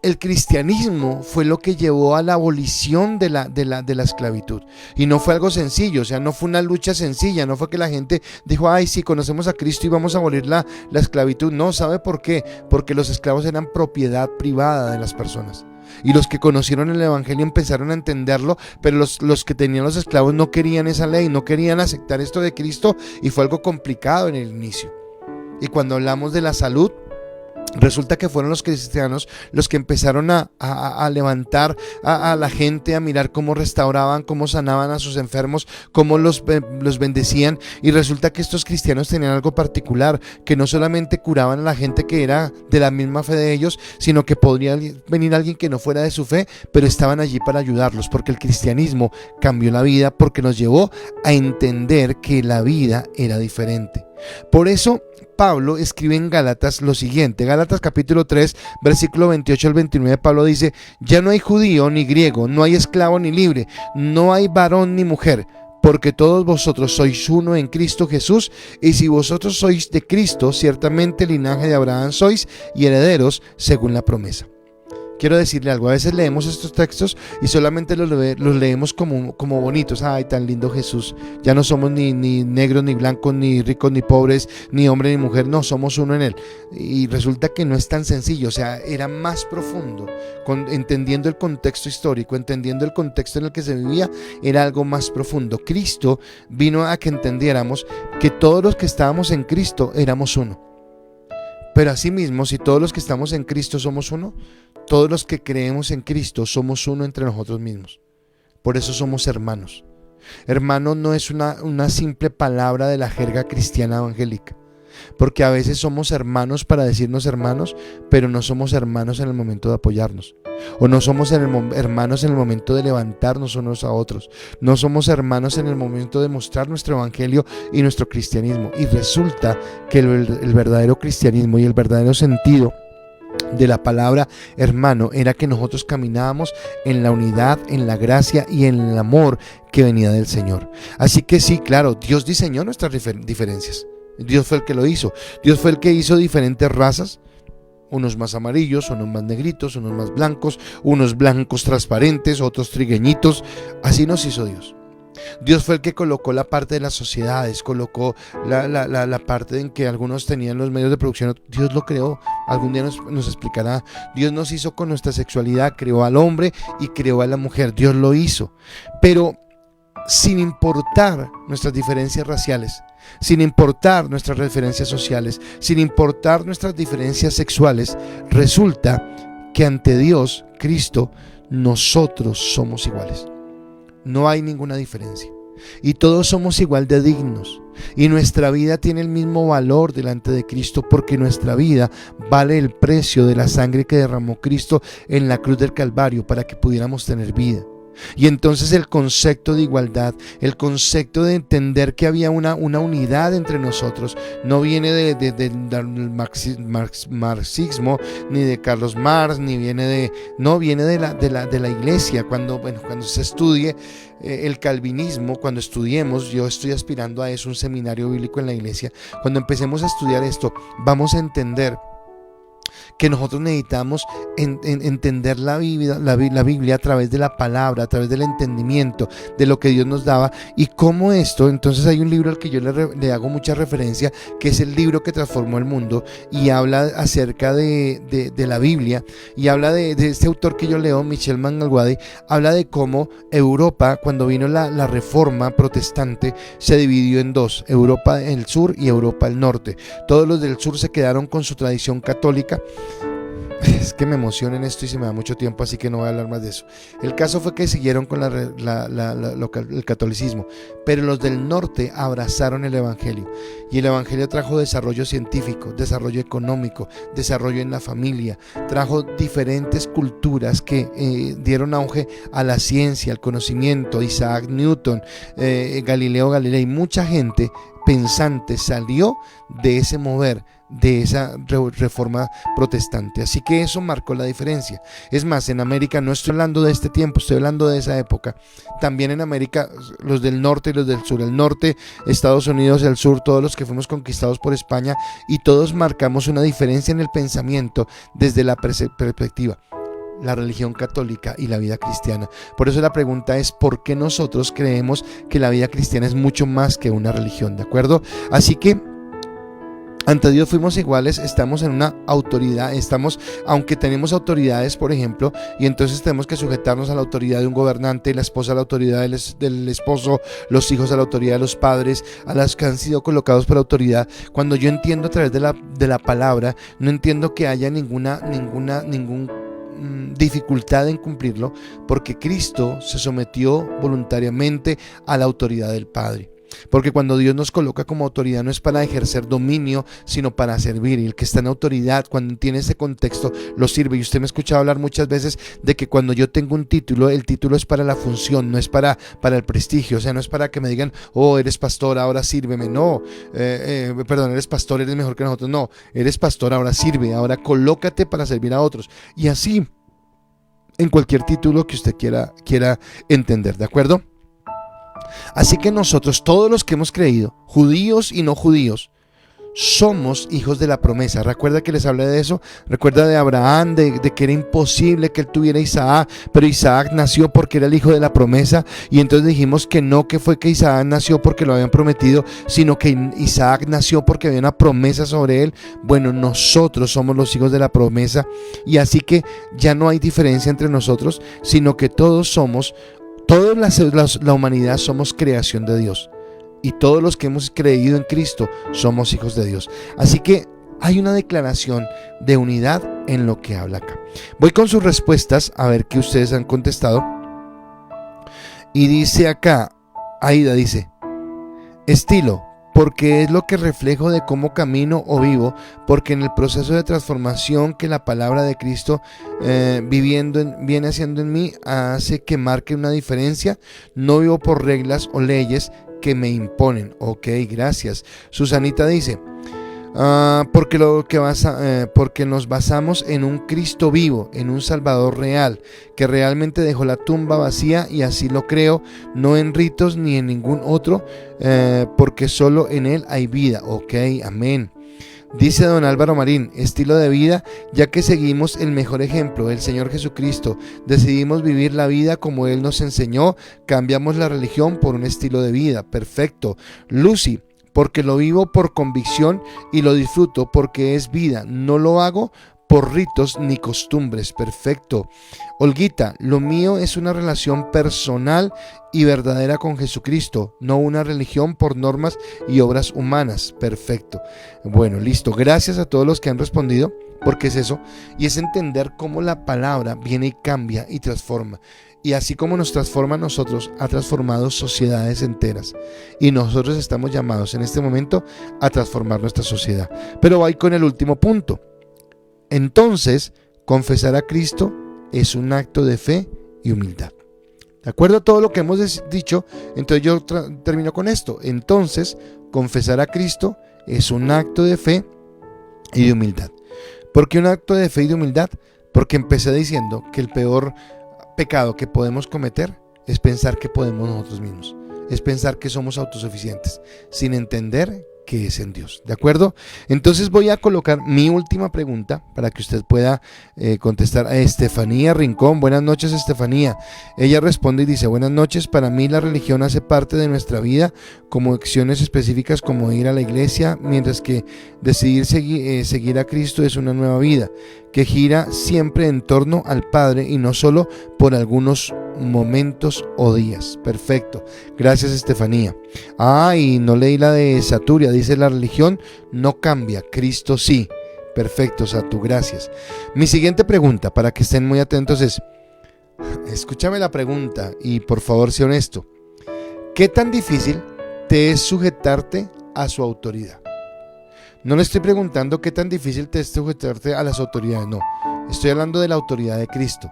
El cristianismo fue lo que llevó a la abolición de la esclavitud, y no fue algo sencillo, o sea, no fue una lucha sencilla, no fue que la gente dijo, ay, sí, conocemos a Cristo y vamos a abolir la esclavitud. No, ¿sabe por qué? Porque los esclavos eran propiedad privada de las personas, y los que conocieron el evangelio empezaron a entenderlo, pero los que tenían los esclavos no querían esa ley, no querían aceptar esto de Cristo, y fue algo complicado en el inicio. Y cuando hablamos de la salud, resulta que fueron los cristianos los que empezaron a levantar a la gente, a mirar cómo restauraban, cómo sanaban a sus enfermos, cómo los bendecían. Y resulta que estos cristianos tenían algo particular, que no solamente curaban a la gente que era de la misma fe de ellos, sino que podría venir alguien que no fuera de su fe, pero estaban allí para ayudarlos, porque el cristianismo cambió la vida, porque nos llevó a entender que la vida era diferente. Por eso Pablo escribe en Gálatas lo siguiente, Gálatas capítulo 3, versículo 28 al 29, Pablo dice, ya no hay judío ni griego, no hay esclavo ni libre, no hay varón ni mujer, porque todos vosotros sois uno en Cristo Jesús, y si vosotros sois de Cristo, ciertamente linaje de Abraham sois y herederos según la promesa. Quiero decirle algo, a veces leemos estos textos y solamente los leemos como bonitos. Ay, tan lindo Jesús, ya no somos ni negros ni blancos, ni ricos ni pobres, ni hombre ni mujer, no, somos uno en Él. Y resulta que no es tan sencillo, o sea, era más profundo, entendiendo el contexto histórico, entendiendo el contexto en el que se vivía, era algo más profundo. Cristo vino a que entendiéramos que todos los que estábamos en Cristo éramos uno. Pero asimismo, si todos los que estamos en Cristo somos uno, todos los que creemos en Cristo somos uno entre nosotros mismos. Por eso somos hermanos. Hermano no es una simple palabra de la jerga cristiana evangélica, porque a veces somos hermanos para decirnos hermanos, pero no somos hermanos en el momento de apoyarnos, o no somos hermanos en el momento de levantarnos unos a otros, no somos hermanos en el momento de mostrar nuestro evangelio y nuestro cristianismo. Y resulta que el verdadero cristianismo y el verdadero sentido de la palabra hermano era que nosotros caminábamos en la unidad, en la gracia y en el amor que venía del Señor. Así que sí, claro, Dios diseñó nuestras diferencias. Dios fue el que lo hizo. Dios fue el que hizo diferentes razas. Unos más amarillos, unos más negritos, unos más blancos, unos blancos transparentes, otros trigueñitos. Así nos hizo Dios. Dios fue el que colocó la parte de las sociedades, colocó la parte en que algunos tenían los medios de producción. Dios lo creó, algún día nos explicará. Dios nos hizo con nuestra sexualidad, creó al hombre y creó a la mujer. Dios lo hizo, pero sin importar nuestras diferencias raciales, sin importar nuestras referencias sociales, sin importar nuestras diferencias sexuales, resulta que ante Dios, Cristo, nosotros somos iguales. No hay ninguna diferencia y todos somos igual de dignos, y nuestra vida tiene el mismo valor delante de Cristo, porque nuestra vida vale el precio de la sangre que derramó Cristo en la cruz del Calvario para que pudiéramos tener vida. Y entonces el concepto de igualdad, el concepto de entender que había una unidad entre nosotros, no viene del marxismo, ni de Carlos Marx, ni viene viene de la iglesia. Cuando se estudie el calvinismo, cuando estudiemos, yo estoy aspirando a eso, un seminario bíblico en la iglesia. Cuando empecemos a estudiar esto, vamos a entender que nosotros necesitamos entender la Biblia a través de la palabra, a través del entendimiento de lo que Dios nos daba, y cómo esto. Entonces hay un libro al que yo le hago mucha referencia, que es el libro que transformó el mundo, y habla acerca de la Biblia, y habla de este autor que yo leo, Michel Mangalwadi. Habla de cómo Europa, cuando vino la reforma protestante, se dividió en dos: Europa del sur y Europa del norte. Todos los del sur se quedaron con su tradición católica. Es que me emociona en esto y se me da mucho tiempo, así que no voy a hablar más de eso. El caso fue que siguieron con el catolicismo, pero los del norte abrazaron el evangelio, y el evangelio trajo desarrollo científico, desarrollo económico, desarrollo en la familia, trajo diferentes culturas que dieron auge a la ciencia, al conocimiento. Isaac Newton, Galileo Galilei, mucha gente pensante salió de ese mover, de esa reforma protestante. Así que eso marcó la diferencia. Es más, en América, no estoy hablando de este tiempo, estoy hablando de esa época. También en América, los del norte y los del sur. El norte, Estados Unidos, el sur, todos los que fuimos conquistados por España, y todos marcamos una diferencia en el pensamiento desde la perspectiva, la religión católica y la vida cristiana. Por eso la pregunta es: ¿por qué nosotros creemos que la vida cristiana es mucho más que una religión? ¿De acuerdo? Así que ante Dios fuimos iguales, estamos en una autoridad, aunque tenemos autoridades, por ejemplo, y entonces tenemos que sujetarnos a la autoridad de un gobernante, la esposa a la autoridad del esposo, los hijos a la autoridad de los padres, a las que han sido colocados por autoridad. Cuando yo entiendo a través de la palabra, no entiendo que haya ninguna dificultad en cumplirlo, porque Cristo se sometió voluntariamente a la autoridad del Padre. Porque cuando Dios nos coloca como autoridad, no es para ejercer dominio, sino para servir. Y el que está en autoridad, cuando tiene ese contexto, lo sirve. Y usted me ha escuchado hablar muchas veces de que cuando yo tengo un título, el título es para la función, no es para el prestigio. O sea, no es para que me digan: oh, eres pastor, ahora sírveme. No, perdón, eres pastor, eres mejor que nosotros. No, eres pastor, ahora sirve, ahora colócate para servir a otros. Y así en cualquier título que usted quiera entender, ¿de acuerdo? Así que nosotros, todos los que hemos creído, judíos y no judíos, somos hijos de la promesa. Recuerda que les hablé de eso. Recuerda de Abraham, de que era imposible que él tuviera Isaac, pero Isaac nació porque era el hijo de la promesa. Y entonces dijimos que no, que fue que Isaac nació porque lo habían prometido, sino que Isaac nació porque había una promesa sobre él. Bueno, nosotros somos los hijos de la promesa, y así que ya no hay diferencia entre nosotros, sino que todos la humanidad somos creación de Dios, y todos los que hemos creído en Cristo somos hijos de Dios. Así que hay una declaración de unidad en lo que habla acá. Voy con sus respuestas a ver qué ustedes han contestado. Y dice acá, Aida dice: estilo, porque es lo que reflejo de cómo camino o vivo, porque en el proceso de transformación que la palabra de Cristo viene haciendo en mí hace que marque una diferencia. No vivo por reglas o leyes que me imponen. Ok, gracias. Susanita dice: Porque nos basamos en un Cristo vivo, en un Salvador real, que realmente dejó la tumba vacía, y así lo creo, no en ritos ni en ningún otro, porque solo en Él hay vida. Ok, amén. Dice don Álvaro Marín, estilo de vida, ya que seguimos el mejor ejemplo, el Señor Jesucristo. Decidimos vivir la vida como Él nos enseñó, cambiamos la religión por un estilo de vida. Perfecto. Lucy, porque lo vivo por convicción y lo disfruto porque es vida, no lo hago por ritos ni costumbres. Perfecto. Olguita, lo mío es una relación personal y verdadera con Jesucristo, no una religión por normas y obras humanas. Perfecto. Bueno, listo. Gracias a todos los que han respondido, porque es eso, y es entender cómo la palabra viene y cambia y transforma. Y así como nos transforma a nosotros, ha transformado sociedades enteras. Y nosotros estamos llamados en este momento a transformar nuestra sociedad. Pero voy con el último punto. Entonces, confesar a Cristo es un acto de fe y humildad. De acuerdo a todo lo que hemos dicho, entonces yo termino con esto. Entonces, confesar a Cristo es un acto de fe y de humildad. ¿Por qué un acto de fe y de humildad? Porque empecé diciendo que el peor pecado que podemos cometer es pensar que podemos nosotros mismos, es pensar que somos autosuficientes, sin entender que es en Dios. ¿De acuerdo? Entonces voy a colocar mi última pregunta para que usted pueda contestar a Estefanía Rincón. Buenas noches, Estefanía. Ella responde y dice: buenas noches, para mí la religión hace parte de nuestra vida como acciones específicas como ir a la iglesia, mientras que decidir seguir a Cristo es una nueva vida que gira siempre en torno al Padre y no solo por algunos momentos o días. Perfecto, gracias, Estefanía. Y no leí la de Saturia, dice: la religión no cambia, Cristo sí. Perfecto, Satu, gracias. Mi siguiente pregunta, para que estén muy atentos, es: escúchame la pregunta y por favor sé honesto. ¿Qué tan difícil te es sujetarte a su autoridad? No le estoy preguntando qué tan difícil te es sujetarte a las autoridades, no. Estoy hablando de la autoridad de Cristo.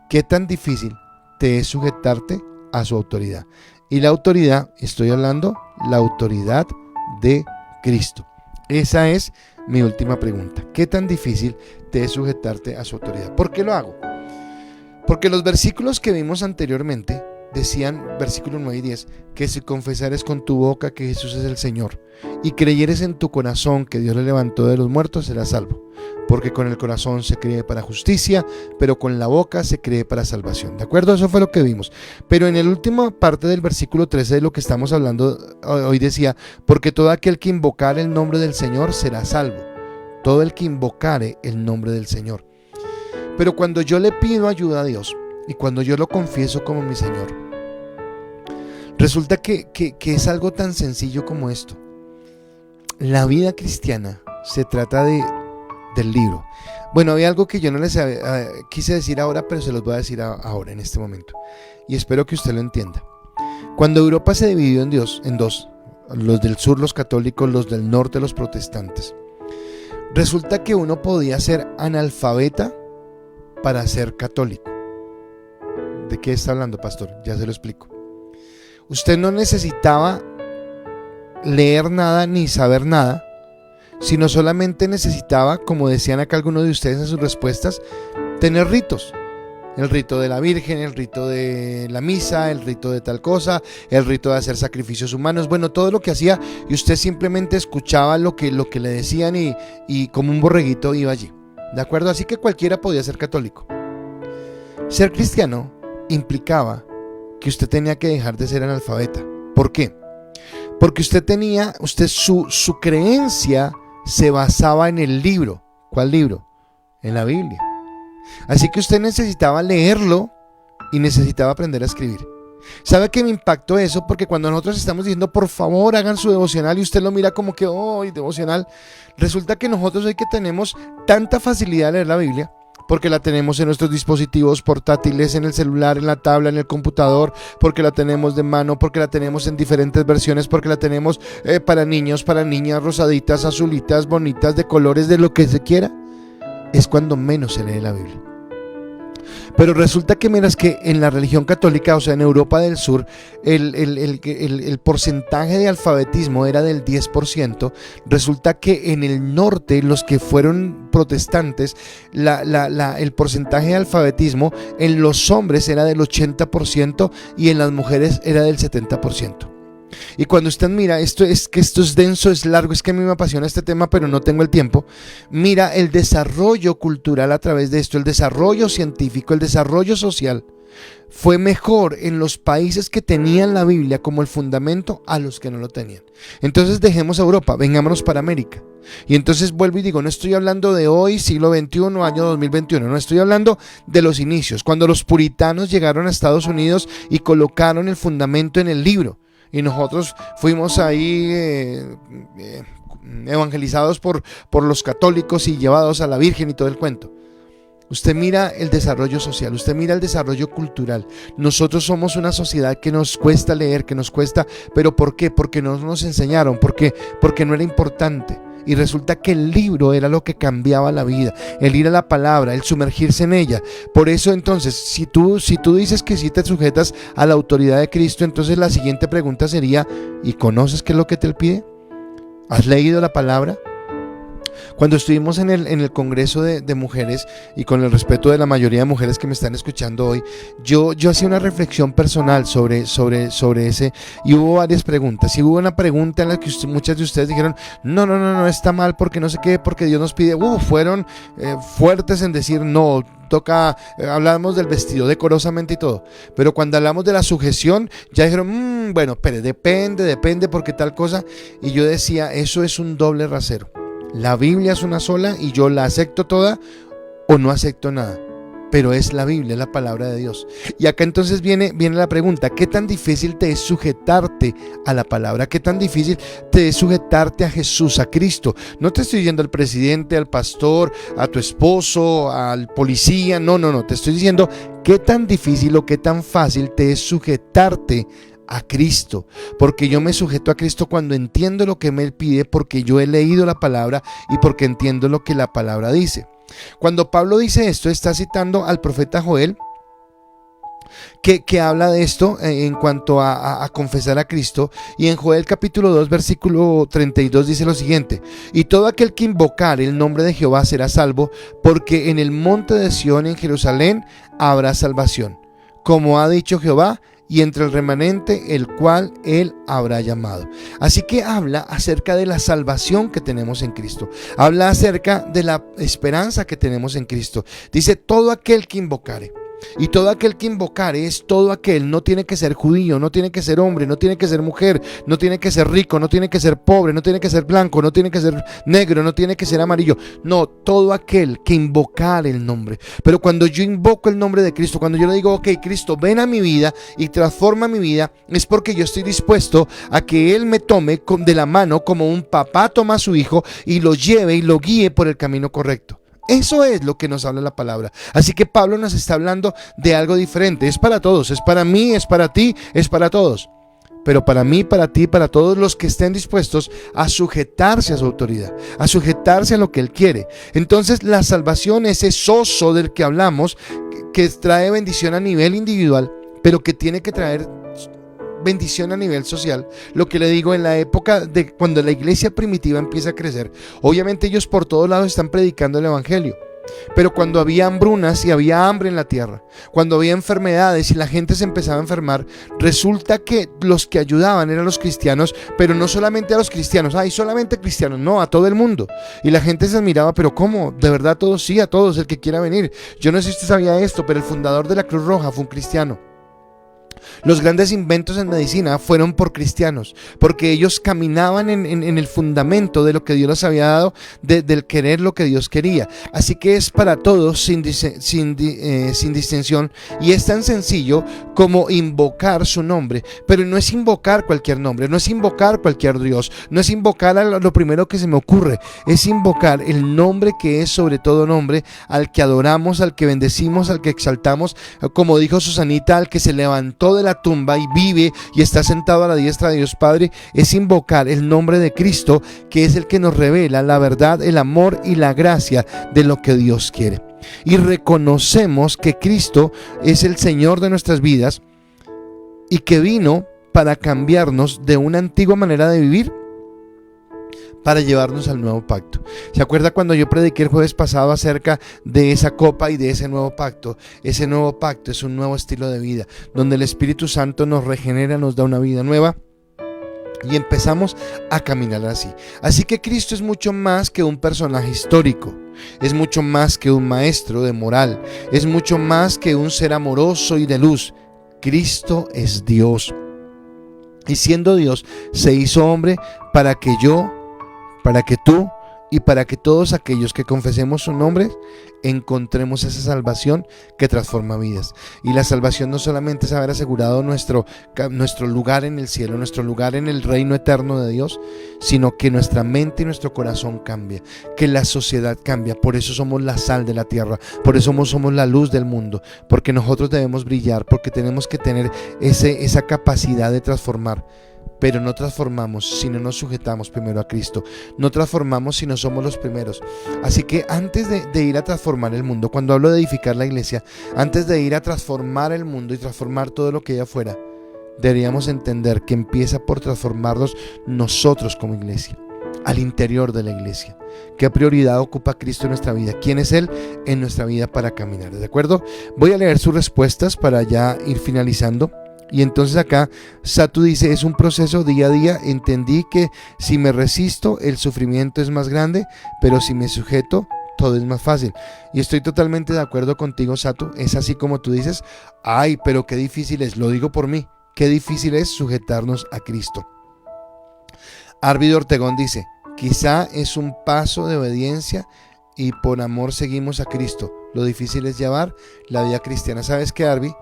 ¿Qué tan difícil te es sujetarte a su autoridad? Y la autoridad, estoy hablando, la autoridad de Cristo. Esa es mi última pregunta. ¿Qué tan difícil te es sujetarte a su autoridad? ¿Por qué lo hago? Porque los versículos que vimos anteriormente decían, versículos 9 y 10, que si confesares con tu boca que Jesús es el Señor y creyeres en tu corazón que Dios le levantó de los muertos, serás salvo. Porque con el corazón se cree para justicia, pero con la boca se cree para salvación. ¿De acuerdo? Eso fue lo que vimos. Pero en la última parte del versículo 13 de lo que estamos hablando hoy decía: porque todo aquel que invocare el nombre del Señor será salvo. Todo el que invocare el nombre del Señor. Pero cuando yo le pido ayuda a Dios y cuando yo lo confieso como mi Señor, resulta que es algo tan sencillo como esto. La vida cristiana se trata del libro. Bueno, había algo que yo no les quise decir ahora, pero se los voy a decir ahora, en este momento. Y espero que usted lo entienda. Cuando Europa se dividió en dos, los del sur los católicos, los del norte los protestantes, resulta que uno podía ser analfabeta para ser católico. ¿De qué está hablando, pastor? Ya se lo explico. Usted no necesitaba leer nada ni saber nada, sino solamente necesitaba, como decían acá algunos de ustedes en sus respuestas, tener ritos. El rito de la Virgen, el rito de la misa, el rito de tal cosa, el rito de hacer sacrificios humanos, bueno, todo lo que hacía, y usted simplemente escuchaba lo que le decían y como un borreguito iba allí. ¿De acuerdo? Así que cualquiera podía ser católico. Ser cristiano implicaba que usted tenía que dejar de ser analfabeta. ¿Por qué? Porque su creencia se basaba en el libro. ¿Cuál libro? En la Biblia. Así que usted necesitaba leerlo y necesitaba aprender a escribir. ¿Sabe qué me impactó eso? Porque cuando nosotros estamos diciendo por favor hagan su devocional y usted lo mira como que devocional, resulta que nosotros hoy que tenemos tanta facilidad de leer la Biblia, porque la tenemos en nuestros dispositivos portátiles, en el celular, en la tabla, en el computador, porque la tenemos de mano, porque la tenemos en diferentes versiones, porque la tenemos para niños, para niñas, rosaditas, azulitas, bonitas, de colores, de lo que se quiera, es cuando menos se lee la Biblia. Pero resulta que miras que en la religión católica, o sea, en Europa del Sur, el porcentaje de alfabetismo era del 10%. Resulta que en el norte, los que fueron protestantes, el porcentaje de alfabetismo en los hombres era del 80% y en las mujeres era del 70%. Y cuando usted mira, esto es denso, es largo, es que a mí me apasiona este tema, pero no tengo el tiempo. Mira el desarrollo cultural a través de esto, el desarrollo científico, el desarrollo social. Fue mejor en los países que tenían la Biblia como el fundamento a los que no lo tenían. Entonces dejemos a Europa, vengámonos para América. Y entonces vuelvo y digo, no estoy hablando de hoy, siglo XXI, año 2021, no estoy hablando de los inicios, cuando los puritanos llegaron a Estados Unidos y colocaron el fundamento en el libro. Y nosotros fuimos ahí evangelizados por los católicos y llevados a la Virgen y todo el cuento. Usted mira el desarrollo social, usted mira el desarrollo cultural. Nosotros somos una sociedad que nos cuesta leer, que nos cuesta, ¿pero por qué? Porque no nos enseñaron, porque no era importante. Y resulta que el libro era lo que cambiaba la vida, el ir a la palabra, el sumergirse en ella. Por eso entonces, si tú dices que sí te sujetas a la autoridad de Cristo, entonces la siguiente pregunta sería, ¿y conoces qué es lo que te pide? ¿Has leído la palabra? Cuando estuvimos en el Congreso de Mujeres, y con el respeto de la mayoría de mujeres que me están escuchando hoy, yo hacía una reflexión personal sobre ese, y hubo varias preguntas. Y hubo una pregunta en la que muchas de ustedes dijeron, no, está mal porque no sé qué, porque Dios nos pide. Fueron fuertes en decir no. Hablamos del vestido decorosamente y todo, pero cuando hablamos de la sujeción ya dijeron, bueno, pero depende porque tal cosa. Y yo decía, eso es un doble rasero. La Biblia es una sola y yo la acepto toda o no acepto nada, pero es la Biblia, es la palabra de Dios. Y acá entonces viene la pregunta, ¿qué tan difícil te es sujetarte a la palabra? ¿Qué tan difícil te es sujetarte a Jesús, a Cristo? No te estoy diciendo al presidente, al pastor, a tu esposo, al policía, no, te estoy diciendo qué tan difícil o qué tan fácil te es sujetarte a Cristo, porque yo me sujeto a Cristo cuando entiendo lo que me pide, porque yo he leído la palabra y porque entiendo lo que la palabra dice. Cuando Pablo dice esto, está citando al profeta Joel, que habla de esto en cuanto a confesar a Cristo, y en Joel capítulo 2 versículo 32 dice lo siguiente: y todo aquel que invocare el nombre de Jehová será salvo, porque en el monte de Sión, en Jerusalén, habrá salvación, como ha dicho Jehová, y entre el remanente el cual él habrá llamado. Así que habla acerca de la salvación que tenemos en Cristo, habla acerca de la esperanza que tenemos en Cristo. Dice todo aquel que invocare. Y todo aquel que invocare es todo aquel, no tiene que ser judío, no tiene que ser hombre, no tiene que ser mujer, no tiene que ser rico, no tiene que ser pobre, no tiene que ser blanco, no tiene que ser negro, no tiene que ser amarillo. No, todo aquel que invocare el nombre. Pero cuando yo invoco el nombre de Cristo, cuando yo le digo, ok, Cristo, ven a mi vida y transforma mi vida, es porque yo estoy dispuesto a que Él me tome de la mano como un papá toma a su hijo y lo lleve y lo guíe por el camino correcto. Eso es lo que nos habla la palabra. Así que Pablo nos está hablando de algo diferente. Es para todos, es para mí, es para ti, es para todos. Pero para mí, para ti, para todos los que estén dispuestos a sujetarse a su autoridad, a sujetarse a lo que Él quiere. Entonces la salvación es ese soso del que hablamos, que trae bendición a nivel individual, pero que tiene que traer bendición a nivel social. Lo que le digo, en la época de cuando la iglesia primitiva empieza a crecer, obviamente ellos por todos lados están predicando el evangelio, pero cuando había hambrunas y había hambre en la tierra, cuando había enfermedades y la gente se empezaba a enfermar, resulta que los que ayudaban eran los cristianos, pero no solamente a los cristianos, solamente cristianos, no, a todo el mundo. Y la gente se admiraba, pero ¿cómo? ¿De verdad todos? Sí, a todos, el que quiera venir. Yo no sé si usted sabía esto, pero el fundador de la Cruz Roja fue un cristiano. Los grandes inventos en medicina fueron por cristianos, porque ellos caminaban en el fundamento de lo que Dios les había dado, del querer lo que Dios quería. Así que es para todos sin distinción, y es tan sencillo como invocar su nombre. Pero no es invocar cualquier nombre, no es invocar cualquier Dios, no es invocar a lo primero que se me ocurre, es invocar el nombre que es sobre todo nombre, al que adoramos, al que bendecimos, al que exaltamos, como dijo Susanita, al que se levantó de la tumba y vive y está sentado a la diestra de Dios Padre. Es invocar el nombre de Cristo, que es el que nos revela la verdad, el amor y la gracia de lo que Dios quiere. y reconocemos que Cristo es el Señor de nuestras vidas y que vino para cambiarnos de una antigua manera de vivir para llevarnos al nuevo pacto. ¿Se acuerda cuando yo prediqué el jueves pasado acerca de esa copa y de ese nuevo pacto? Ese nuevo pacto es un nuevo estilo de vida, donde el Espíritu Santo nos regenera, nos da una vida nueva y empezamos a caminar así. Así que Cristo es mucho más que un personaje histórico, es mucho más que un maestro de moral, es mucho más que un ser amoroso y de luz. Cristo es Dios. Y siendo Dios, se hizo hombre para que yo, para que tú y para que todos aquellos que confesemos su nombre encontremos esa salvación que transforma vidas. Y la salvación no solamente es haber asegurado nuestro lugar en el cielo, nuestro lugar en el reino eterno de Dios, sino que nuestra mente y nuestro corazón cambia, que la sociedad cambia. Por eso somos la sal de la tierra, por eso somos la luz del mundo, porque nosotros debemos brillar, porque tenemos que tener esa capacidad de transformar. Pero no transformamos si no nos sujetamos primero a Cristo. No transformamos si no somos los primeros. Así que antes de ir a transformar el mundo, cuando hablo de edificar la iglesia, antes de ir a transformar el mundo y transformar todo lo que hay afuera, deberíamos entender que empieza por transformarnos nosotros como iglesia, al interior de la iglesia. ¿Qué prioridad ocupa Cristo en nuestra vida? ¿Quién es Él en nuestra vida para caminar? ¿De acuerdo? Voy a leer sus respuestas para ya ir finalizando. Y entonces acá Satu dice, es un proceso día a día, entendí que si me resisto el sufrimiento es más grande, pero si me sujeto todo es más fácil. Y estoy totalmente de acuerdo contigo, Satu, es así como tú dices, ay, pero qué difícil es, lo digo por mí, qué difícil es sujetarnos a Cristo. Arvido Ortegón dice, quizá es un paso de obediencia y por amor seguimos a Cristo, lo difícil es llevar la vida cristiana. ¿Sabes qué, Arvi?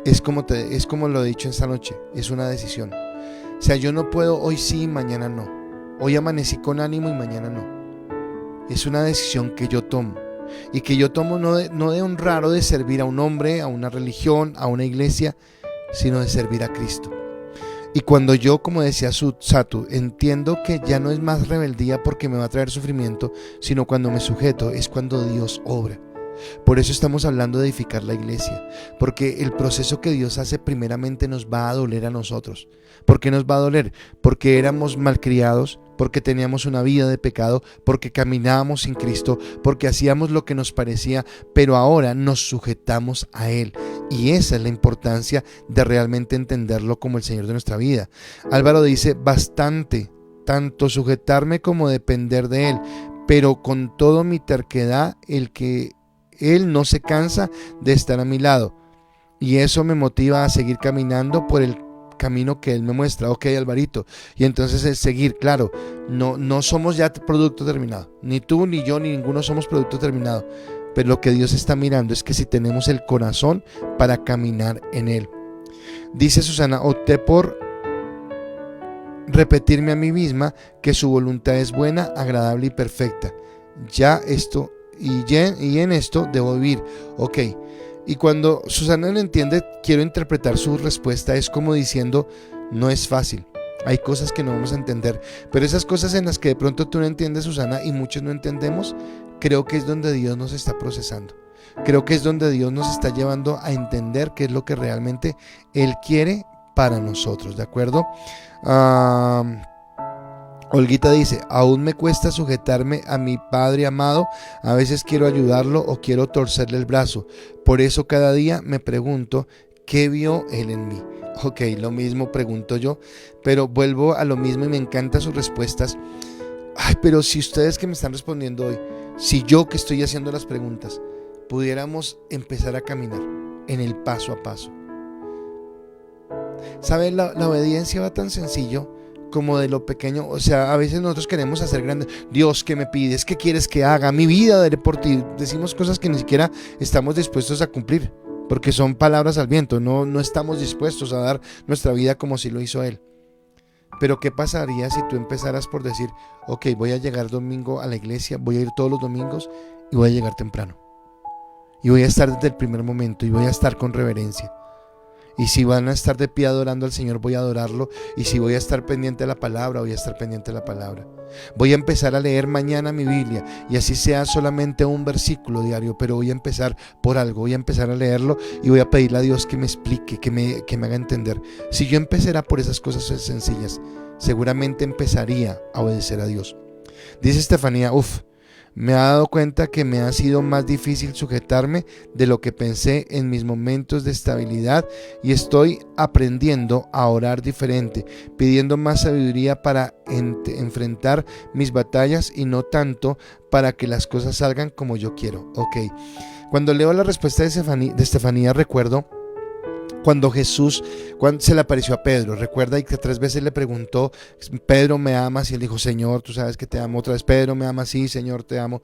Es como lo he dicho esta noche, es una decisión. O sea, yo no puedo hoy sí y mañana no. Hoy amanecí con ánimo y mañana no. Es una decisión que yo tomo. Y que yo tomo no de honrar o de servir a un hombre, a una religión, a una iglesia, sino de servir a Cristo. Y cuando yo, como decía Satu, entiendo que ya no es más rebeldía porque me va a traer sufrimiento, sino cuando me sujeto, es cuando Dios obra. Por eso estamos hablando de edificar la iglesia, porque el proceso que Dios hace primeramente nos va a doler a nosotros. ¿Por qué nos va a doler? Porque éramos malcriados, porque teníamos una vida de pecado, porque caminábamos sin Cristo, porque hacíamos lo que nos parecía, pero ahora nos sujetamos a Él. Y esa es la importancia de realmente entenderlo como el Señor de nuestra vida. Álvaro dice, bastante, tanto sujetarme como depender de Él, pero con toda mi terquedad, Él no se cansa de estar a mi lado y eso me motiva a seguir caminando por el camino que Él me muestra. Ok, Alvarito, y entonces es seguir, claro, no somos ya producto terminado, ni tú, ni yo, ni ninguno somos producto terminado, pero lo que Dios está mirando es que si tenemos el corazón para caminar en Él. Dice Susana, opté por repetirme a mí misma que su voluntad es buena, agradable y perfecta. Y en esto debo vivir. Ok. Y cuando Susana no entiende, quiero interpretar su respuesta es como diciendo, no es fácil. Hay cosas que no vamos a entender, pero esas cosas en las que de pronto tú no entiendes, Susana, y muchos no entendemos, creo que es donde Dios nos está procesando. Creo que es donde Dios nos está llevando a entender qué es lo que realmente Él quiere para nosotros, ¿de acuerdo? Olguita dice, aún me cuesta sujetarme a mi Padre amado, a veces quiero ayudarlo o quiero torcerle el brazo, por eso cada día me pregunto, ¿qué vio Él en mí? Ok, lo mismo pregunto yo, pero vuelvo a lo mismo y me encantan sus respuestas. Ay, pero si ustedes que me están respondiendo hoy, si yo que estoy haciendo las preguntas, pudiéramos empezar a caminar en el paso a paso. ¿Saben? La obediencia va tan sencillo como de lo pequeño. O sea, a veces nosotros queremos hacer grandes. Dios, ¿qué me pides? ¿Qué quieres que haga? Mi vida daré por ti. Decimos cosas que ni siquiera estamos dispuestos a cumplir, porque son palabras al viento. No estamos dispuestos a dar nuestra vida como si lo hizo Él. Pero ¿qué pasaría si tú empezaras por decir, ok, voy a llegar domingo a la iglesia, voy a ir todos los domingos y voy a llegar temprano? Y voy a estar desde el primer momento y voy a estar con reverencia. Y si van a estar de pie adorando al Señor, voy a adorarlo. Y si voy a estar pendiente de la palabra, voy a estar pendiente de la palabra. Voy a empezar a leer mañana mi Biblia, y así sea solamente un versículo diario, pero voy a empezar por algo, voy a empezar a leerlo y voy a pedirle a Dios que me explique, que me haga entender. Si yo empezara por esas cosas sencillas, seguramente empezaría a obedecer a Dios. Dice Estefanía, me he dado cuenta que me ha sido más difícil sujetarme de lo que pensé en mis momentos de estabilidad, y estoy aprendiendo a orar diferente, pidiendo más sabiduría para enfrentar mis batallas y no tanto para que las cosas salgan como yo quiero. Cuando leo la respuesta de Estefanía, recuerdo cuando Jesús se le apareció a Pedro, recuerda, y que 3 veces le preguntó: Pedro, ¿me amas? Y él dijo: Señor, tú sabes que te amo. Otra vez: Pedro, ¿me amas? Sí, Señor, te amo.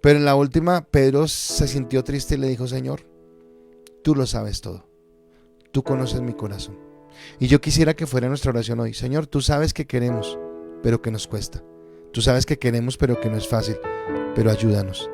Pero en la última, Pedro se sintió triste y le dijo: Señor, tú lo sabes todo, tú conoces mi corazón. Y yo quisiera que fuera nuestra oración hoy: Señor, tú sabes que queremos, pero que nos cuesta. Tú sabes que queremos, pero que no es fácil, pero ayúdanos.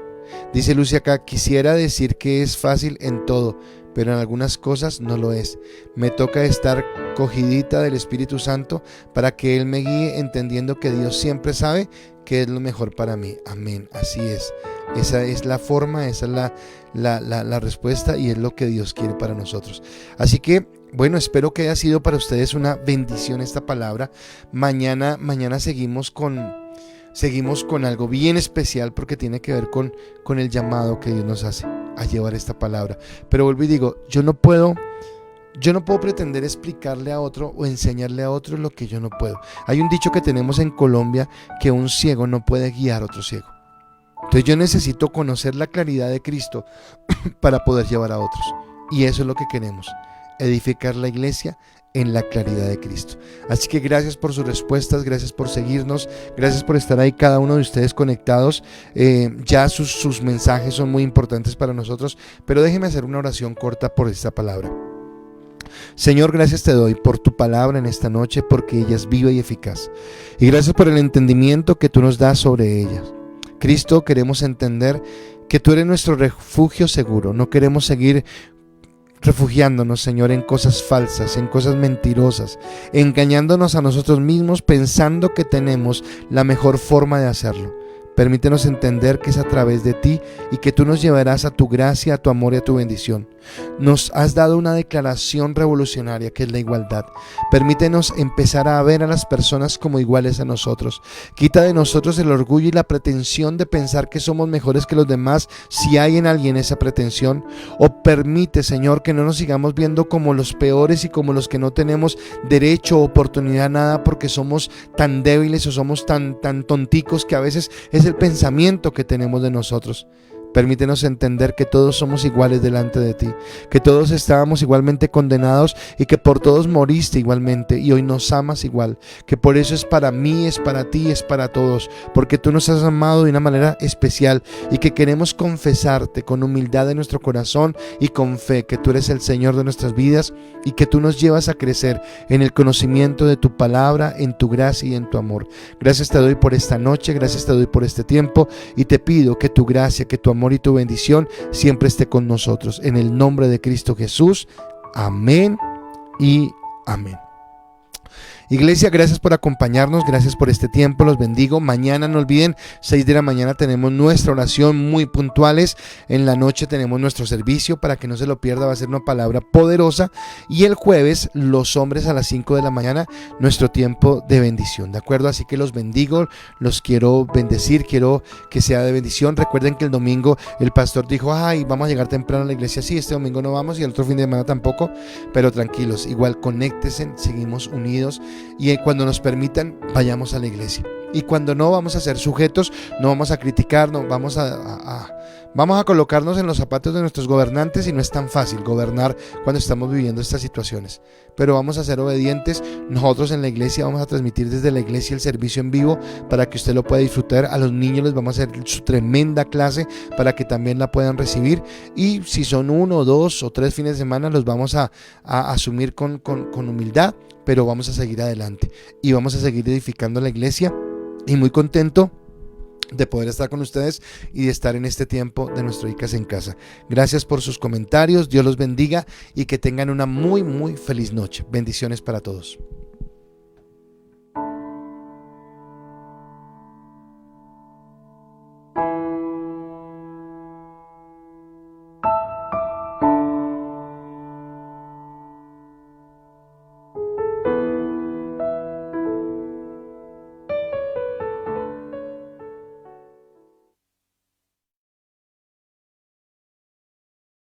Dice Lucy acá: quisiera decir que es fácil en todo, pero en algunas cosas no lo es. Me toca estar cogidita del Espíritu Santo para que Él me guíe, entendiendo que Dios siempre sabe qué es lo mejor para mí. Amén. Así es. Esa es la forma, esa es la respuesta, y es lo que Dios quiere para nosotros. Así que, bueno, espero que haya sido para ustedes una bendición esta palabra. Mañana seguimos con algo bien especial, porque tiene que ver con el llamado que Dios nos hace a llevar esta palabra. Pero vuelvo y digo, yo no puedo pretender explicarle a otro o enseñarle a otro lo que yo no puedo. Hay un dicho que tenemos en Colombia, que un ciego no puede guiar a otro ciego. Entonces yo necesito conocer la claridad de Cristo para poder llevar a otros, y eso es lo que queremos: edificar la iglesia en la claridad de Cristo. Así que gracias por sus respuestas, gracias por seguirnos, gracias por estar ahí cada uno de ustedes conectados. Ya sus mensajes son muy importantes para nosotros, pero déjeme hacer una oración corta por esta palabra. Señor, gracias te doy por tu palabra en esta noche, porque ella es viva y eficaz, y gracias por el entendimiento que tú nos das sobre ella. Cristo, queremos entender que tú eres nuestro refugio seguro. No queremos seguir refugiándonos, Señor, en cosas falsas, en cosas mentirosas, engañándonos a nosotros mismos, pensando que tenemos la mejor forma de hacerlo. Permítenos entender que es a través de ti, y que tú nos llevarás a tu gracia, a tu amor y a tu bendición. Nos has dado una declaración revolucionaria, que es la igualdad. Permítenos empezar a ver a las personas como iguales a nosotros. Quita de nosotros el orgullo y la pretensión de pensar que somos mejores que los demás, si hay en alguien esa pretensión. O permite, Señor, que no nos sigamos viendo como los peores y como los que no tenemos derecho o oportunidad a nada, porque somos tan débiles o somos tan tonticos, que a veces es el pensamiento que tenemos de nosotros. Permítenos entender que todos somos iguales delante de ti, que todos estábamos igualmente condenados, y que por todos moriste igualmente, y hoy nos amas igual, que por eso es para mí, es para ti, es para todos, porque tú nos has amado de una manera especial, y que queremos confesarte con humildad en nuestro corazón y con fe, que tú eres el Señor de nuestras vidas, y que tú nos llevas a crecer en el conocimiento de tu palabra, en tu gracia y en tu amor. Gracias te doy por esta noche, gracias te doy por este tiempo, y te pido que tu gracia, que tu amor y tu bendición siempre esté con nosotros. En el nombre de Cristo Jesús. Amén y amén. Iglesia, gracias por acompañarnos, gracias por este tiempo, los bendigo. Mañana no olviden, 6 de la mañana tenemos nuestra oración muy puntuales. En la noche tenemos nuestro servicio, para que no se lo pierda, va a ser una palabra poderosa. Y el jueves, los hombres a las 5 de la mañana, nuestro tiempo de bendición, ¿de acuerdo? Así que los bendigo, los quiero bendecir, quiero que sea de bendición. Recuerden que el domingo el pastor dijo: vamos a llegar temprano a la iglesia. Sí, este domingo no vamos, y el otro fin de semana tampoco, pero tranquilos, igual conéctense, seguimos unidos. Y cuando nos permitan, vayamos a la iglesia. Y cuando no, vamos a ser sujetos, no vamos a criticar, no vamos a colocarnos en los zapatos de nuestros gobernantes, y no es tan fácil gobernar cuando estamos viviendo estas situaciones. Pero vamos a ser obedientes. Nosotros en la iglesia vamos a transmitir desde la iglesia el servicio en vivo, para que usted lo pueda disfrutar. A los niños les vamos a hacer su tremenda clase, para que también la puedan recibir. Y si son 1, 2 o 3 fines de semana, los vamos a asumir con humildad, pero vamos a seguir adelante y vamos a seguir edificando la iglesia. Y muy contento de poder estar con ustedes y de estar en este tiempo de nuestro ICAS en casa. Gracias por sus comentarios, Dios los bendiga y que tengan una muy feliz noche. Bendiciones para todos.